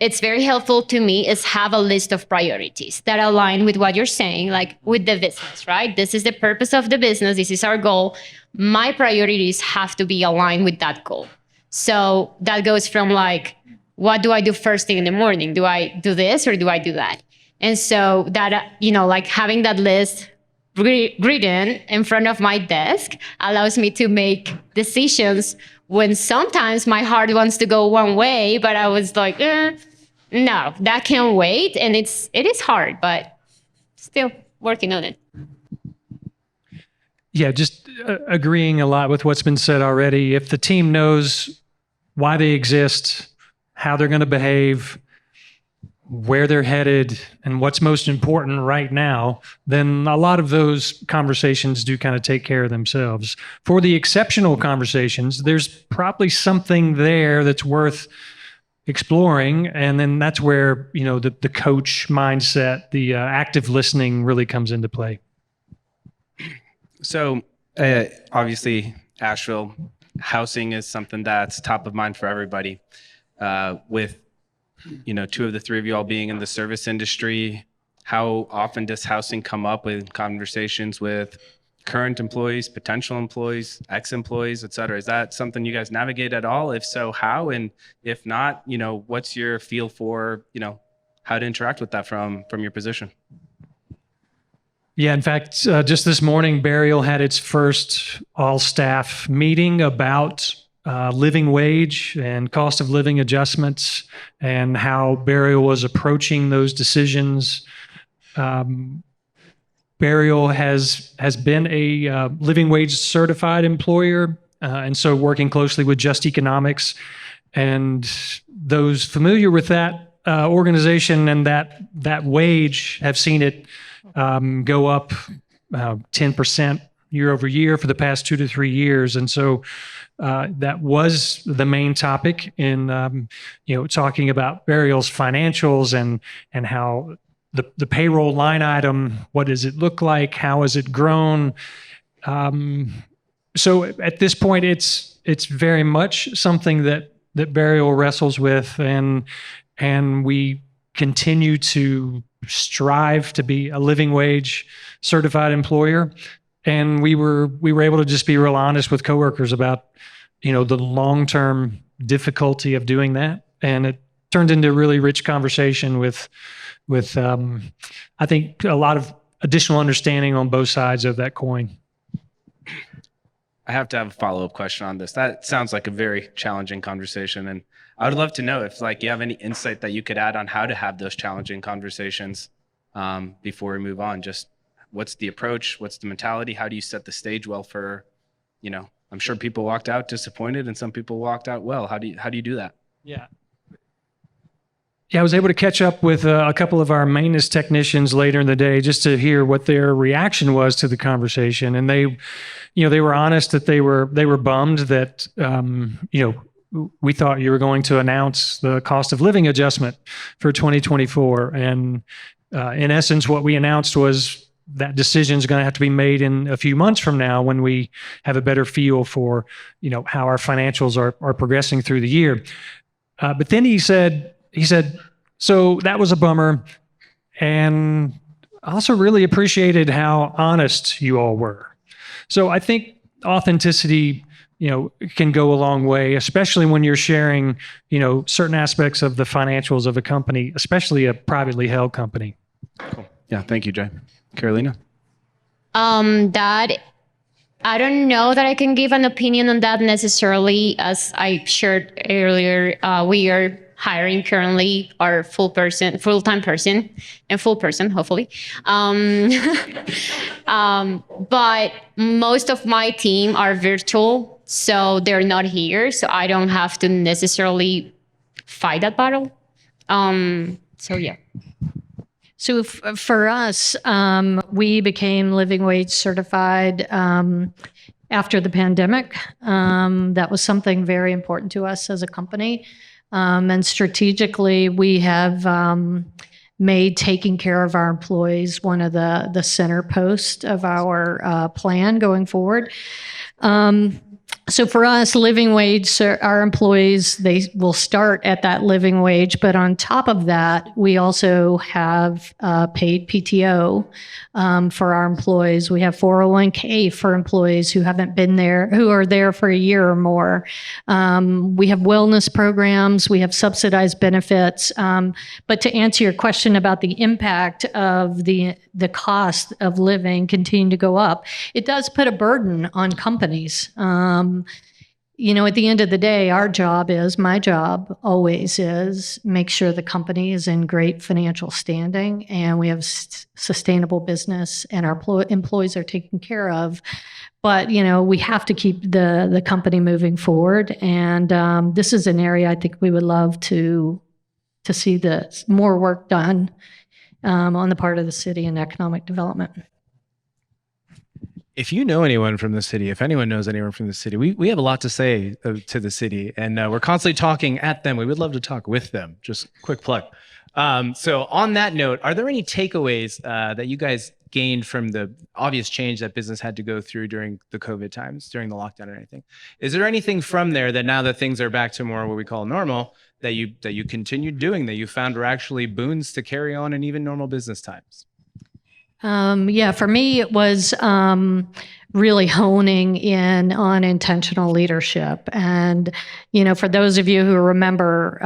it's very helpful to me is have a list of priorities that align with what you're saying, like with the business, right? This is the purpose of the business. This is our goal. My priorities have to be aligned with that goal. So that goes from like, what do I do first thing in the morning? Do I do this or do I do that? And so that, like having that list written in front of my desk allows me to make decisions when sometimes my heart wants to go one way, but I was like, no, that can wait. And it is hard, but still working on it. Yeah, just agreeing a lot with what's been said already. If the team knows why they exist, how they're going to behave, where they're headed, and what's most important right now, then a lot of those conversations do kind of take care of themselves. For the exceptional conversations, there's probably something there that's worth exploring. And then that's where, the coach mindset, the active listening really comes into play. So obviously, Asheville, housing is something that's top of mind for everybody. With two of the three of you all being in the service industry, how often does housing come up with conversations with current employees, potential employees, ex-employees, et cetera? Is that something you guys navigate at all? If so, how? And if not, what's your feel for, how to interact with that from your position? Yeah, in fact, just this morning, Burial had its first all-staff meeting about living wage and cost of living adjustments and how Burial was approaching those decisions. Burial has been a living wage certified employer, and so working closely with Just Economics and those familiar with that organization and that wage have seen it go up 10% year over year for the past 2 to 3 years, and so that was the main topic in talking about Burial's financials and how the payroll line item, what does it look like? How has it grown? So at this point, it's very much something that Burial wrestles with, and we continue to strive to be a living wage certified employer. And we were able to just be real honest with coworkers about the long-term difficulty of doing that, and it turned into a really rich conversation with I think a lot of additional understanding on both sides of that coin. I have to have a follow-up question on this. That sounds like a very challenging conversation, and I would love to know if you have any insight that you could add on how to have those challenging conversations before we move on. Just what's the approach? What's the mentality? How do you set the stage well for, I'm sure people walked out disappointed and some people walked out well. How do you do that? Yeah, I was able to catch up with a couple of our maintenance technicians later in the day just to hear what their reaction was to the conversation, and they were honest that they were bummed that we thought you were going to announce the cost of living adjustment for 2024, and in essence, what we announced was that decision is going to have to be made in a few months from now when we have a better feel for how our financials are progressing through the year. But then he said, so that was a bummer. And I also really appreciated how honest you all were. So I think authenticity, can go a long way, especially when you're sharing, certain aspects of the financials of a company, especially a privately held company. Cool. Yeah. Thank you, Jay. Carolina? That I don't know that I can give an opinion on that necessarily. As I shared earlier, we are hiring currently our full-time person, and full person, hopefully. But most of my team are virtual, so they're not here. So I don't have to necessarily fight that battle. So yeah. So for us, we became living wage certified after the pandemic. That was something very important to us as a company. And strategically, we have made taking care of our employees one of the center posts of our plan going forward. So for us, living wage, our employees, they will start at that living wage. But on top of that, we also have paid PTO for our employees. We have 401k for employees who haven't been there, who are there for a year or more. We have wellness programs. We have subsidized benefits. But to answer your question about the impact of the cost of living continuing to go up, it does put a burden on companies. At the end of the day, my job always is make sure the company is in great financial standing and we have sustainable business and our employees are taken care of. But, we have to keep the company moving forward. And this is an area I think we would love to see more work done on the part of the city and economic development. If you know anyone from the city, if anyone knows anyone from the city, we have a lot to say to the city, and we're constantly talking at them. We would love to talk with them. Just quick plug. So on that note, are there any takeaways that you guys gained from the obvious change that business had to go through during the COVID times, during the lockdown or anything? Is there anything from there that now that things are back to more what we call normal, that you continued doing, that you found were actually boons to carry on in even normal business times? For me, it was really honing in on intentional leadership. And, for those of you who remember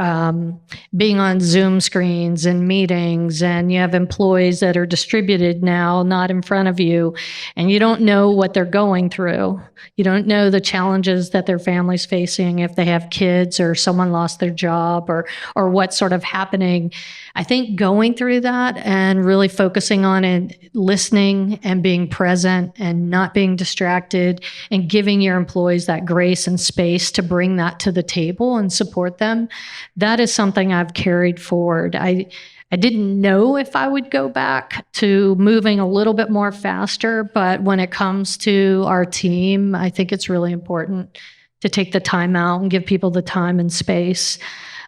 being on Zoom screens and meetings, and you have employees that are distributed now, not in front of you, and you don't know what they're going through. You don't know the challenges that their family's facing, if they have kids or someone lost their job or what's sort of happening. I think going through that and really focusing on listening and being present and not being distracted and giving your employees that grace and space to bring that to the table and support them. That is something I've carried forward. I didn't know if I would go back to moving a little bit more faster, but when it comes to our team, I think it's really important to take the time out and give people the time and space.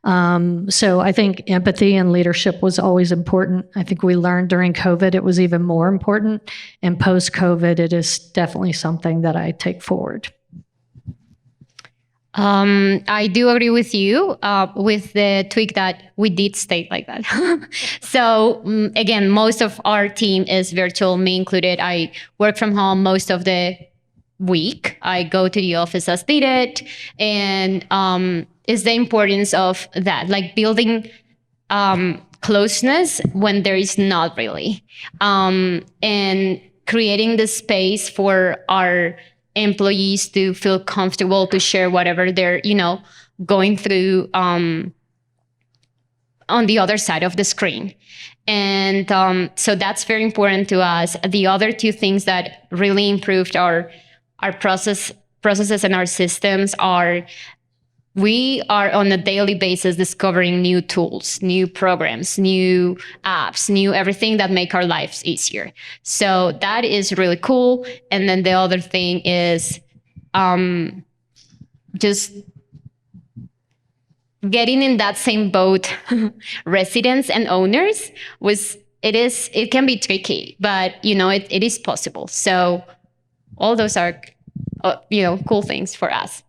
So I think empathy and leadership was always important. I think we learned during COVID it was even more important. And post-COVID, it is definitely something that I take forward. I do agree with you with the tweak that we did state like that. So again, most of our team is virtual, me included. I work from home most of the week. I go to the office as needed, and is the importance of that, like building closeness when there is not really, and creating the space for our employees to feel comfortable to share whatever they're, going through on the other side of the screen. And so that's very important to us. The other two things that really improved our processes and our systems are we are on a daily basis discovering new tools, new programs, new apps, new everything that make our lives easier. So that is really cool. And then the other thing is just getting in that same boat, residents and owners it can be tricky, but it is possible. So all those are cool things for us.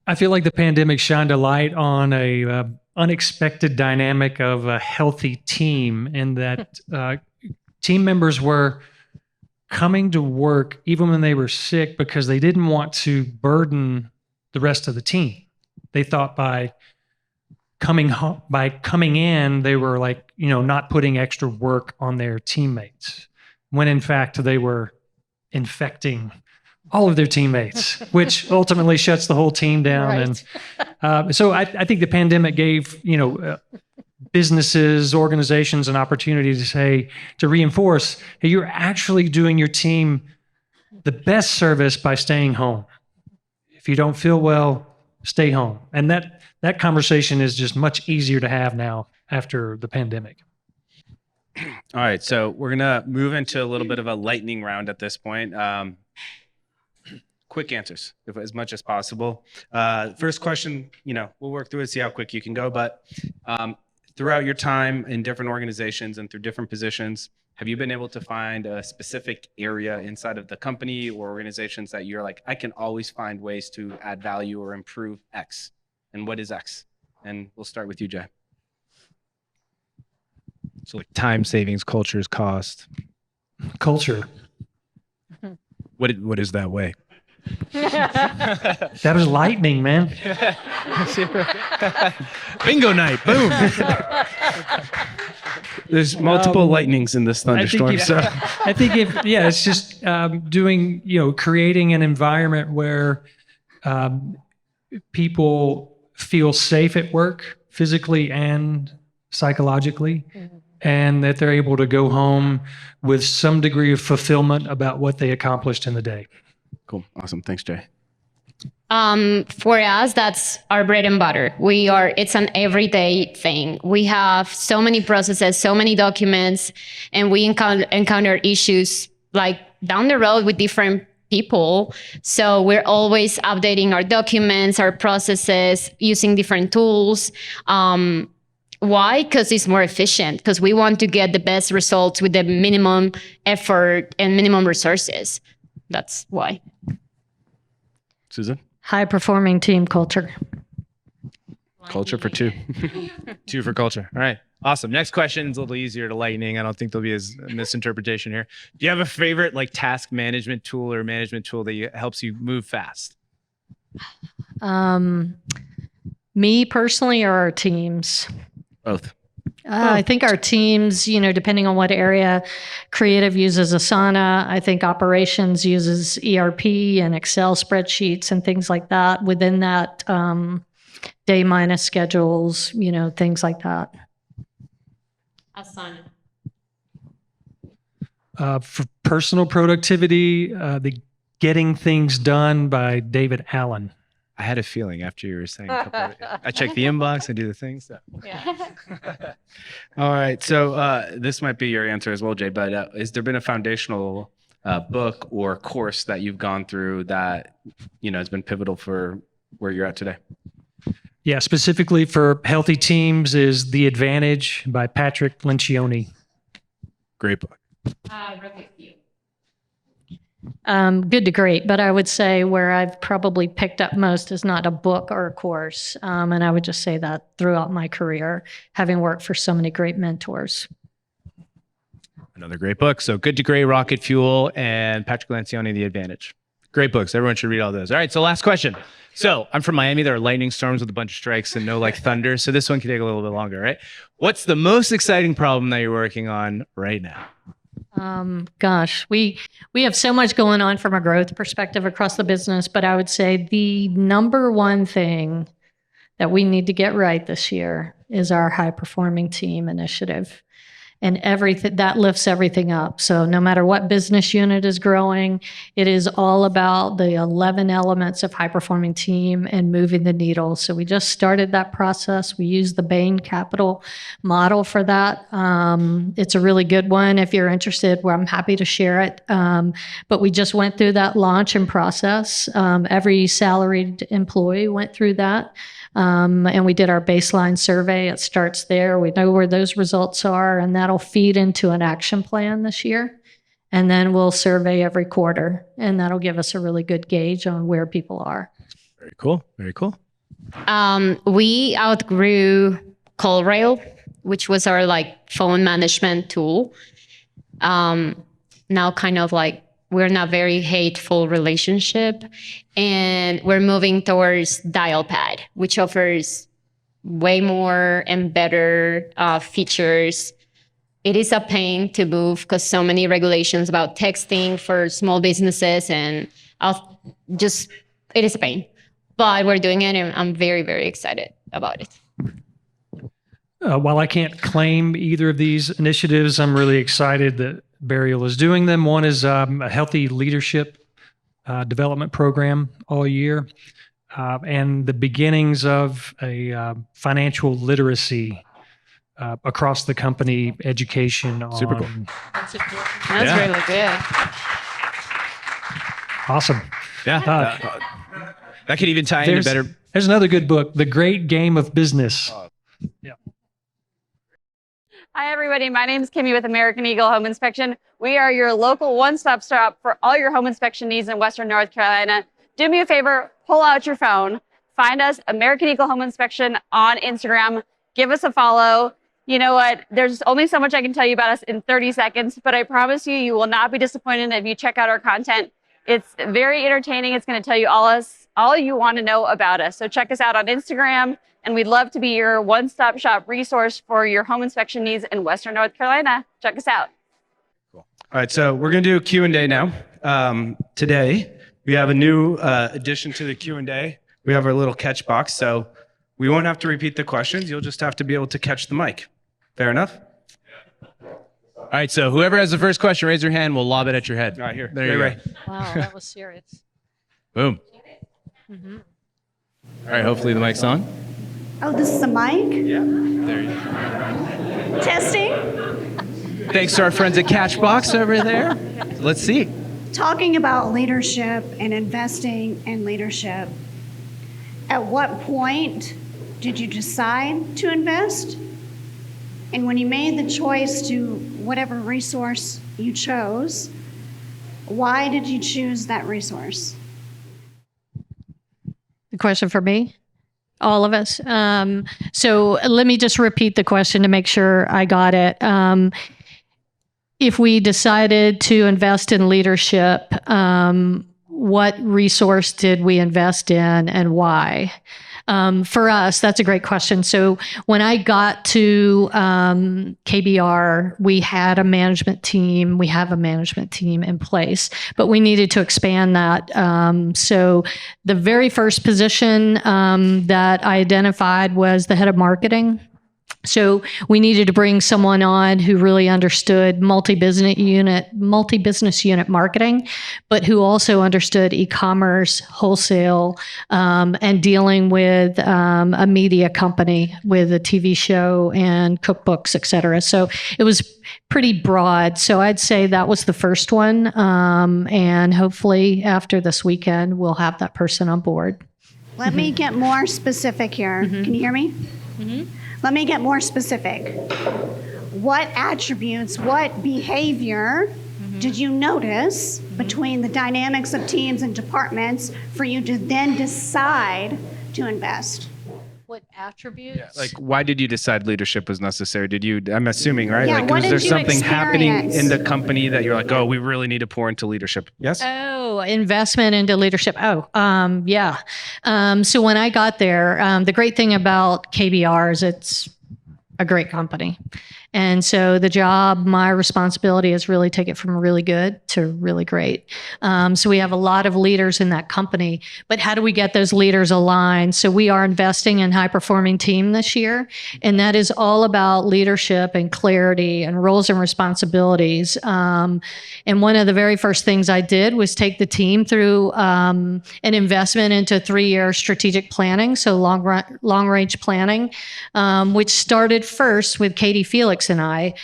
I feel like the pandemic shined a light on a unexpected dynamic of a healthy team, and that team members were coming to work even when they were sick because they didn't want to burden the rest of the team. They thought by coming in, they were like, not putting extra work on their teammates, when in fact they were infecting all of their teammates, which ultimately shuts the whole team down. Right. And so I think the pandemic gave, businesses, organizations an opportunity to reinforce, hey, you're actually doing your team the best service by staying home. If you don't feel well, stay home. And that conversation is just much easier to have now after the pandemic. All right, so we're gonna move into a little bit of a lightning round at this point. Quick answers, as much as possible. First question, we'll work through it, see how quick you can go. But throughout your time in different organizations and through different positions, have you been able to find a specific area inside of the company or organizations that you're like, I can always find ways to add value or improve X? And what is X? And we'll start with you, Jay. So like time savings, cultures, cost. Culture. What is that way? That was lightning, man. Bingo night. Boom. There's multiple lightnings in this thunderstorm. I think it's just doing, creating an environment where people feel safe at work, physically and psychologically, and that they're able to go home with some degree of fulfillment about what they accomplished in the day. Cool. Awesome. Thanks, Jay. For us, that's our bread and butter. It's an everyday thing. We have so many processes, so many documents, and we encounter issues like down the road with different people. So we're always updating our documents, our processes, using different tools. Why? Because it's more efficient, because we want to get the best results with the minimum effort and minimum resources. That's why. Susan? High-performing team culture. Culture for 2. 2 for culture. All right. Awesome. Next question is a little easier to lightning. I don't think there'll be as misinterpretation here. Do you have a favorite task management tool or management tool that helps you move fast? Me personally or our teams? Both. I think our teams, depending on what area, creative uses Asana. I think operations uses ERP and Excel spreadsheets and things like that. Within that, day minus schedules, things like that. Asana. For personal productivity, the Getting Things Done by David Allen. I had a feeling after you were saying a couple I check the inbox, I do the things. So. All right. So this might be your answer as well, Jay, but has there been a foundational book or course that you've gone through that, has been pivotal for where you're at today? Yeah, specifically for healthy teams is The Advantage by Patrick Lencioni. Great book. Good to great, but I would say where I've probably picked up most is not a book or a course. And I would just say that throughout my career, having worked for so many great mentors. Another great book. So Good to Great, Rocket Fuel, and Patrick Lencioni, The Advantage. Great books. Everyone should read all those. All right, so last question. So I'm from Miami. There are lightning storms with a bunch of strikes and no thunder. So this one can take a little bit longer, right? What's the most exciting problem that you're working on right now? Gosh, we have so much going on from a growth perspective across the business, but I would say the number one thing that we need to get right this year is our high performing team initiative. And everything that lifts everything up. So no matter what business unit is growing, it is all about the 11 elements of high performing team and moving the needle. So we just started that process. We use the Bain Capital model for that. It's a really good one. If you're interested, well, I'm happy to share it. But we just went through that launch and process. Every salaried employee went through that. And we did our baseline survey. It starts there. We know where those results are, and that'll feed into an action plan this year. And then we'll survey every quarter, and that'll give us a really good gauge on where people are. Very cool. Very cool. We outgrew CallRail, which was our phone management tool. Now kind of we're in a very hateful relationship, and we're moving towards Dialpad, which offers way more and better features. It is a pain to move because so many regulations about texting for small businesses, and it is a pain. But we're doing it, and I'm very, very excited about it. While I can't claim either of these initiatives, I'm really excited that Burial is doing them. One is a healthy leadership development program all year, and the beginnings of a financial literacy across the company education. Super cool. That's really good. Awesome. Yeah. That could even tie into better. There's another good book, The Great Game of Business. Yeah. Hi, everybody. My name is Kimmy with American Eagle Home Inspection. We are your local one-stop shop for all your home inspection needs in Western North Carolina. Do me a favor, pull out your phone, find us, American Eagle Home Inspection on Instagram, give us a follow. You know what? There's only so much I can tell you about us in 30 seconds, but I promise you, you will not be disappointed if you check out our content. It's very entertaining. It's going to tell you all you want to know about us. So check us out on Instagram. And we'd love to be your one-stop shop resource for your home inspection needs in Western North Carolina. Check us out. Cool. All right, so we're going to do a Q&A now. Today, we have a new addition to the Q&A. We have our little catch box, so we won't have to repeat the questions. You'll just have to be able to catch the mic. Fair enough? All right, so whoever has the first question, raise your hand. We'll lob it at your head. All right, here. There you go. Wow, that was serious. Boom. Mm-hmm. All right, hopefully the mic's on. Oh, this is a mic? Yeah. There you go. Testing? Thanks to our friends at Catchbox over there. Let's see. Talking about leadership and investing in leadership, at what point did you decide to invest? And when you made the choice to whatever resource you chose, why did you choose that resource? The question for me? All of us. So let me just repeat the question to make sure I got it. If we decided to invest in leadership, what resource did we invest in and why? For us, that's a great question. So when I got to KBR, we had a management team. We have a management team in place, but we needed to expand that. So the very first position that I identified was the head of marketing. So we needed to bring someone on who really understood multi-business unit marketing, but who also understood e-commerce, wholesale, and dealing with a media company with a TV show and cookbooks, et cetera. So it was pretty broad. So I'd say that was the first one. And hopefully after this weekend, we'll have that person on board. Let me get more specific here. Can you hear me? Let me get more specific. What attributes, what behavior did you notice between the dynamics of teams and departments for you to then decide to invest? What attributes? Like, why did you decide leadership was necessary? I'm assuming, right? Yeah, Like, what was there did you something happening experience? in the company that you're like, oh, we really need to pour into leadership? Yes? Oh, investment into leadership. Yeah. So when I got there, the great thing about KBR is it's a great company. And so the job, my responsibility is really take it from really good to really great. So we have a lot of leaders in that company, but how do we get those leaders aligned? So we are investing in high performing team this year. And that is all about leadership and clarity and roles and responsibilities. And one of the very first things I did was take the team through an investment into 3-year strategic planning. So long range planning, which started first with Katie Felix and I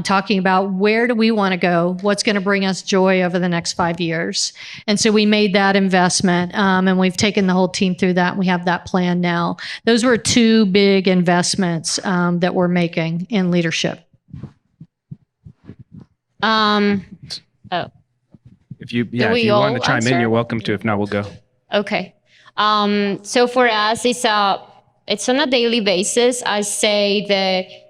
talking about where do we want to go? What's going to bring us joy over the next 5 years? And so we made that investment and we've taken the whole team through that. And we have that plan now. Those were 2 big investments that we're making in leadership. If you we want to all chime in, answer? you're welcome to. If not, we'll go. Okay. So for us, it's on a daily basis. I say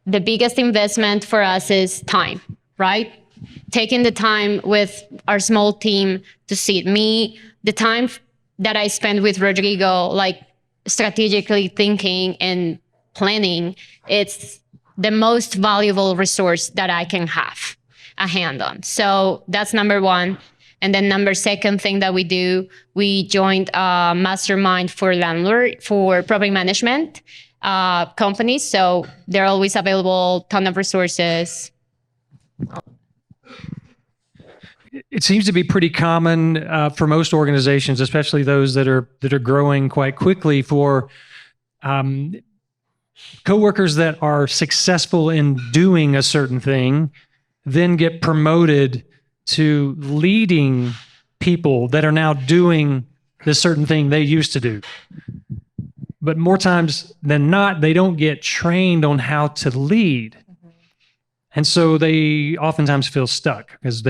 the biggest investment for us is time, right? Taking the time with our small team to see me, the time that I spend with Rodrigo, like strategically thinking and planning, it's the most valuable resource that I can have a hand on. So that's number one. And then second thing that we do, we joined a mastermind for landlord, for property management companies. So they're always available, ton of resources. It seems to be pretty common for most organizations, especially those that are growing quite quickly, for coworkers that are successful in doing a certain thing, then get promoted to leading people that are now doing the certain thing they used to do. But more times than not, they don't get trained on how to lead. And so they oftentimes feel stuck because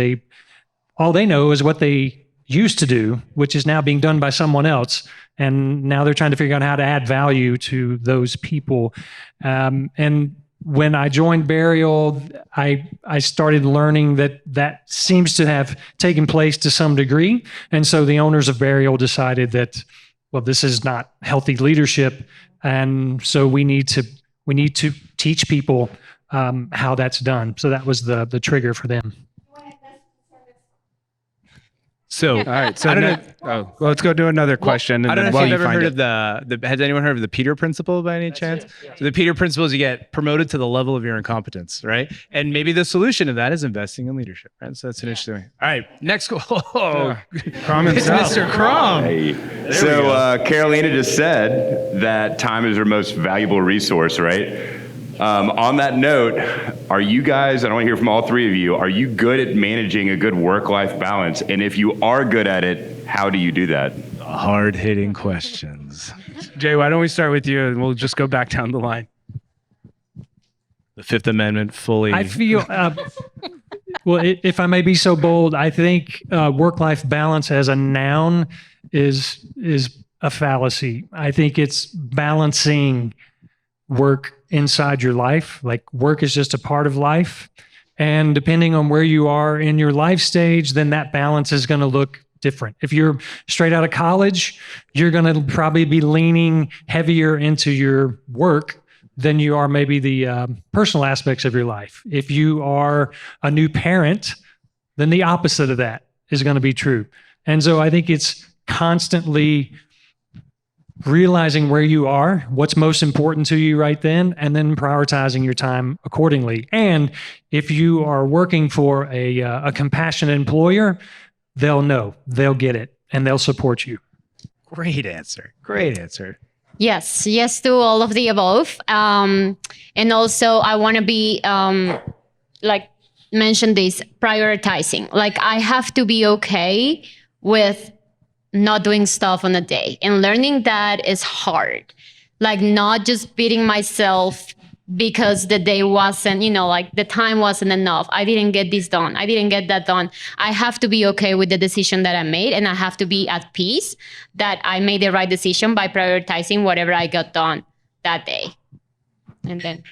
all they know is what they used to do, which is now being done by someone else. And now they're trying to figure out how to add value to those people. And when I joined Burial, I started learning that seems to have taken place to some degree. And so the owners of Burial decided that, well, this is not healthy leadership. And so we need to teach people how that's done. So that was the trigger for them. So, All right. So well, let's go do another question. I And don't then know while if you you've ever find heard it, of has anyone heard of the Peter Principle by any chance? So the Peter Principle is you get promoted to the level of your incompetence, right? And maybe the solution to that is investing in leadership, right? So that's an interesting thing. All right, next. Oh, Crom it's himself. Mr. Crom. So Carolina just said that time is our most valuable resource, right? On that note, are you guys, and I want to hear from all 3 of you, are you good at managing a good work-life balance? And if you are good at it, how do you do that? Hard-hitting questions. Jay, why don't we start with you and we'll just go back down the line. The Fifth Amendment fully. I feel, well, if I may be so bold, I think work-life balance as a noun is a fallacy. I think it's balancing work inside your life. Like, work is just a part of life. And depending on where you are in your life stage, then that balance is going to look different. If you're straight out of college, you're going to probably be leaning heavier into your work than you are maybe the personal aspects of your life. If you are a new parent, then the opposite of that is going to be true. And so I think it's constantly realizing where you are, what's most important to you right then, and then prioritizing your time accordingly. And if you are working for a compassionate employer, they'll know, they'll get it, and they'll support you. Great answer. Great answer. Yes, yes to all of the above. And also, I want to be like mention this prioritizing. Like I have to be okay with not doing stuff on a day, and learning that is hard. Like not just beating myself because the day wasn't, like the time wasn't enough. I didn't get this done. I didn't get that done. I have to be okay with the decision that I made, and I have to be at peace that I made the right decision by prioritizing whatever I got done that day. And then.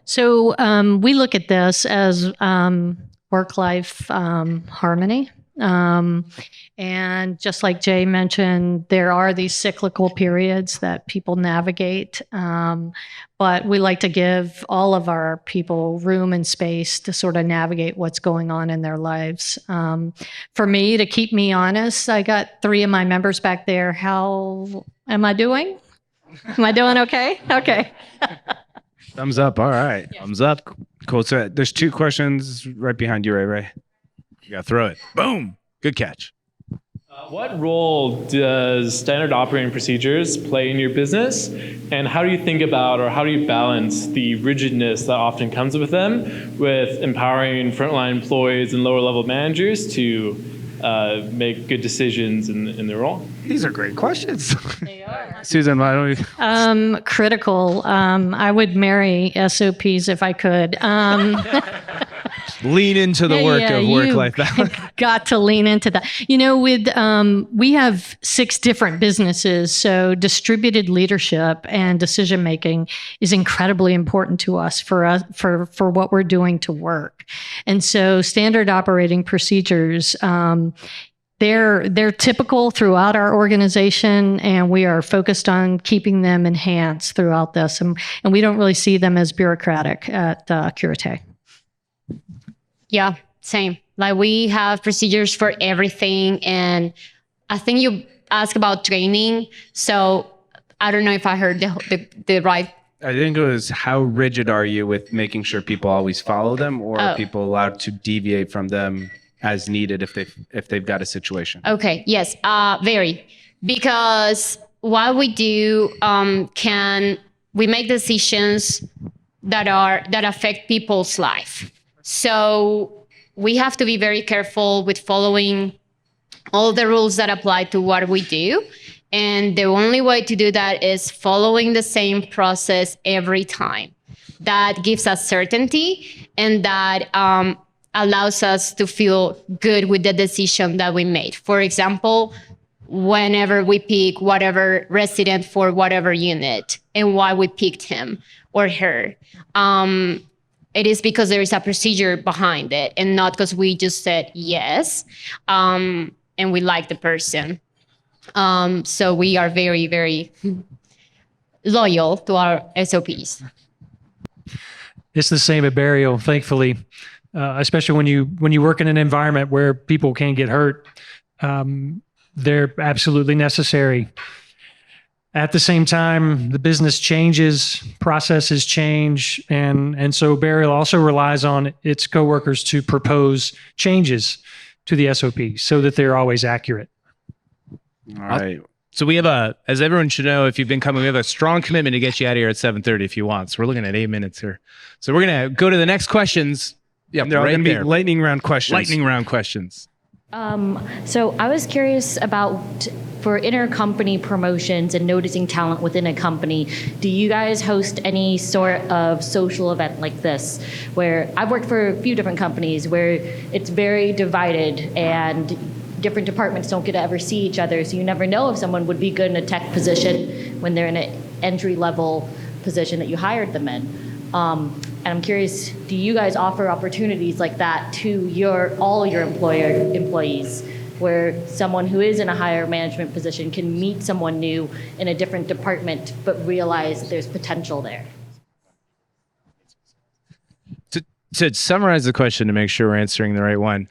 So we look at this as work-life harmony. And just like Jay mentioned, there are these cyclical periods that people navigate. But we like to give all of our people room and space to sort of navigate what's going on in their lives. For me, to keep me honest, I got 3 of my members back there. How am I doing? Am I doing okay? Okay. Thumbs up. All right. Thumbs up. Cool. So there's 2 questions right behind you, Ray. You got to throw it. Boom. Good catch. What role does standard operating procedures play in your business? And how do you think about, or how do you balance the rigidness that often comes with them with empowering frontline employees and lower level managers to make good decisions in their role? These are great questions. They are. Susan, why don't we? Critical. I would marry SOPs if I could. Lean into the work of work-life balance. Got to lean into that. We have 6 different businesses, so distributed leadership and decision making is incredibly important to us for what we're doing to work. And so standard operating procedures, they're typical throughout our organization, and we are focused on keeping them enhanced throughout this. And we don't really see them as bureaucratic at Curate. Yeah, same. Like we have procedures for everything. And I think you asked about training. So I don't know if I heard the right. I think it was, how rigid are you with making sure people always follow them, or are people allowed to deviate from them as needed if they've got a situation? Okay. Yes. Very. Because what we do, we make decisions that affect people's life. So we have to be very careful with following all the rules that apply to what we do. And the only way to do that is following the same process every time. That gives us certainty, and that allows us to feel good with the decision that we made. For example, whenever we pick whatever resident for whatever unit and why we picked him or her, it is because there is a procedure behind it, and not because we just said yes and we like the person. So we are very, very loyal to our SOPs. It's the same at Burial, thankfully, especially when you work in an environment where people can get hurt. They're absolutely necessary. At the same time, the business changes, processes change, and so Burial also relies on its coworkers to propose changes to the SOP so that they're always accurate. All right. So we have as everyone should know, if you've been coming, we have a strong commitment to get you out of here at 7:30 if you want. So we're looking at 8 minutes here. So we're going to go to the next questions. Yeah, they're all going to be lightning round questions. Lightning round questions. So I was curious about, for intercompany promotions and noticing talent within a company, do you guys host any sort of social event like this? Where I've worked for a few different companies where it's very divided and different departments don't get to ever see each other. So you never know if someone would be good in a tech position when they're in an entry level position that you hired them in. And I'm curious, do you guys offer opportunities like that to all your employees, where someone who is in a higher management position can meet someone new in a different department, but realize that there's potential there? To summarize the question, to make sure we're answering the right one,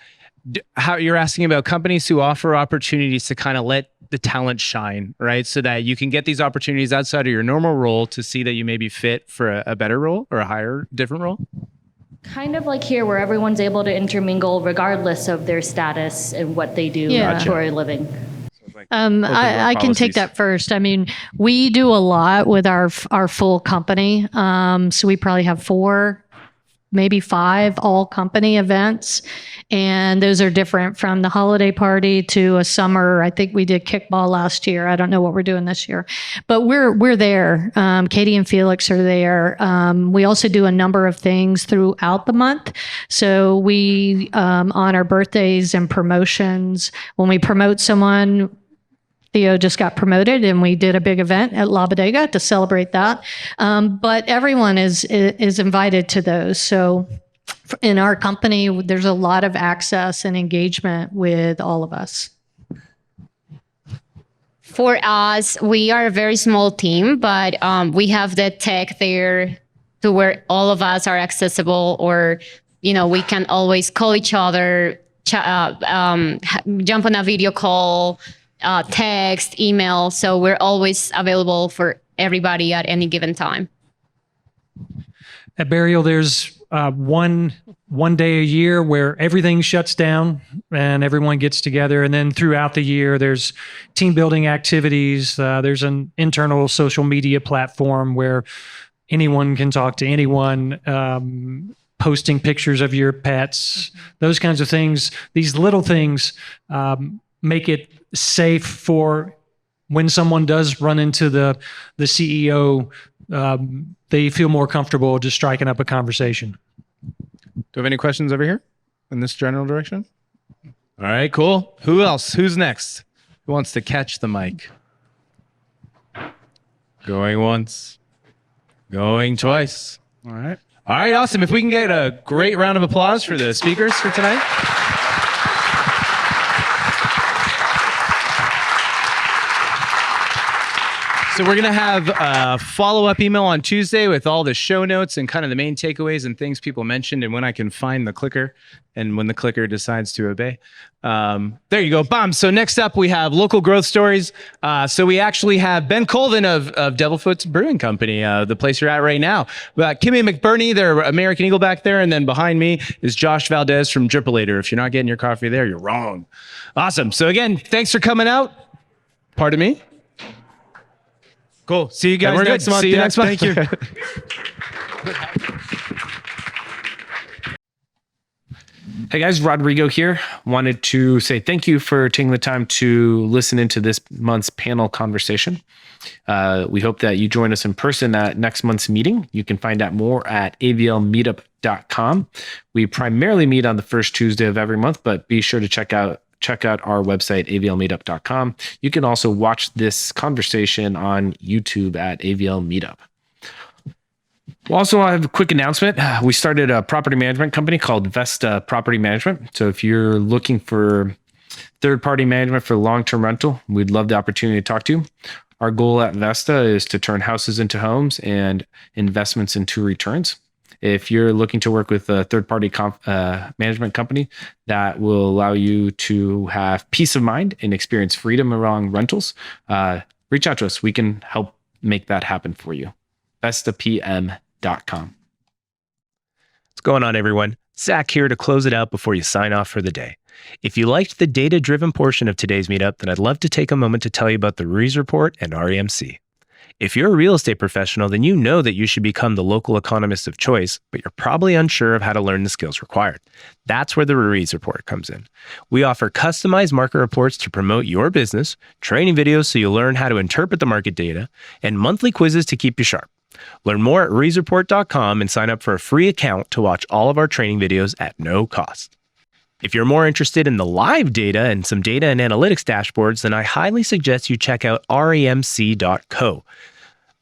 how you're asking about companies who offer opportunities to kind of let the talent shine, right? So that you can get these opportunities outside of your normal role to see that you may be fit for a better role or a higher, different role? Kind of like here, where everyone's able to intermingle regardless of their status and what they do Yeah. for a living. I can take that first. I mean, we do a lot with our full company. So we probably have 4, maybe 5 all company events. And those are different from the holiday party to a summer. I think we did kickball last year. I don't know what we're doing this year, but we're there. Katie and Felix are there. We also do a number of things throughout the month. So we honor birthdays and promotions. When we promote someone, Theo just got promoted, and we did a big event at La Bodega to celebrate that. But everyone is invited to those. So in our company, there's a lot of access and engagement with all of us. For us, we are a very small team, but we have the tech there to where all of us are accessible, or, we can always call each other, jump on a video call, text, email. So we're always available for everybody at any given time. At Burial, there's one day a year where everything shuts down and everyone gets together. And then throughout the year, there's team building activities. There's an internal social media platform where anyone can talk to anyone, posting pictures of your pets, those kinds of things. These little things make it safe for when someone does run into the CEO, they feel more comfortable just striking up a conversation. Do we have any questions over here in this general direction? All right, cool. Who else? Who's next? Who wants to catch the mic? Going once, going twice. All right. All right, awesome. If we can get a great round of applause for the speakers for tonight. So we're going to have a follow-up email on Tuesday with all the show notes and kind of the main takeaways and things people mentioned, and when I can find the clicker and when the clicker decides to obey. There you go. Bam. So next up, we have local growth stories. So we actually have Ben Colvin of Devilfoot's Brewing Company, the place you're at right now. Kimmy McBurney, their American Eagle back there. And then behind me is Josh Valdez from Drippolator. If you're not getting your coffee there, you're wrong. Awesome. So again, thanks for coming out. Pardon me? Cool. See you guys next month. See you next month. Thank you. Hey guys, Rodrigo here. Wanted to say thank you for taking the time to listen into this month's panel conversation. We hope that you join us in person at next month's meeting. You can find out more at avlmeetup.com. We primarily meet on the first Tuesday of every month, but be sure to check out our website, avlmeetup.com. You can also watch this conversation on YouTube at AVL Meetup. We'll also have a quick announcement. We started a property management company called Vesta Property Management. So if you're looking for third-party management for long-term rental, we'd love the opportunity to talk to you. Our goal at Vesta is to turn houses into homes and investments into returns. If you're looking to work with a third-party management company that will allow you to have peace of mind and experience freedom around rentals, reach out to us. We can help make that happen for you. VestaPM.com. What's going on, everyone? Zach here to close it out before you sign off for the day. If you liked the data-driven portion of today's meetup, then I'd love to take a moment to tell you about the Ruiz Report and REMC. If you're a real estate professional, then you know that you should become the local economist of choice, but you're probably unsure of how to learn the skills required. That's where the Ruiz Report comes in. We offer customized market reports to promote your business, training videos so you'll learn how to interpret the market data, and monthly quizzes to keep you sharp. Learn more at ruizreport.com and sign up for a free account to watch all of our training videos at no cost. If you're more interested in the live data and some data and analytics dashboards, then I highly suggest you check out remc.co.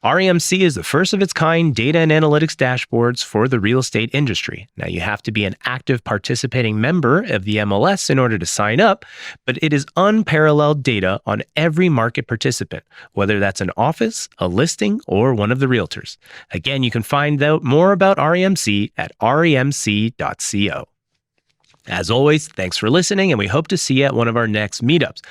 REMC is the first of its kind data and analytics dashboards for the real estate industry. Now, you have to be an active participating member of the MLS in order to sign up, but it is unparalleled data on every market participant, whether that's an office, a listing, or one of the realtors. Again, you can find out more about REMC at remc.co. As always, thanks for listening, and we hope to see you at one of our next meetups.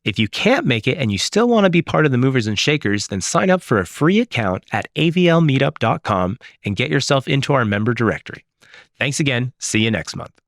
If you can't make it and you still want to be part of the movers and shakers, then sign up for a free account at avlmeetup.com and get yourself into our member directory. Thanks again. See you next month.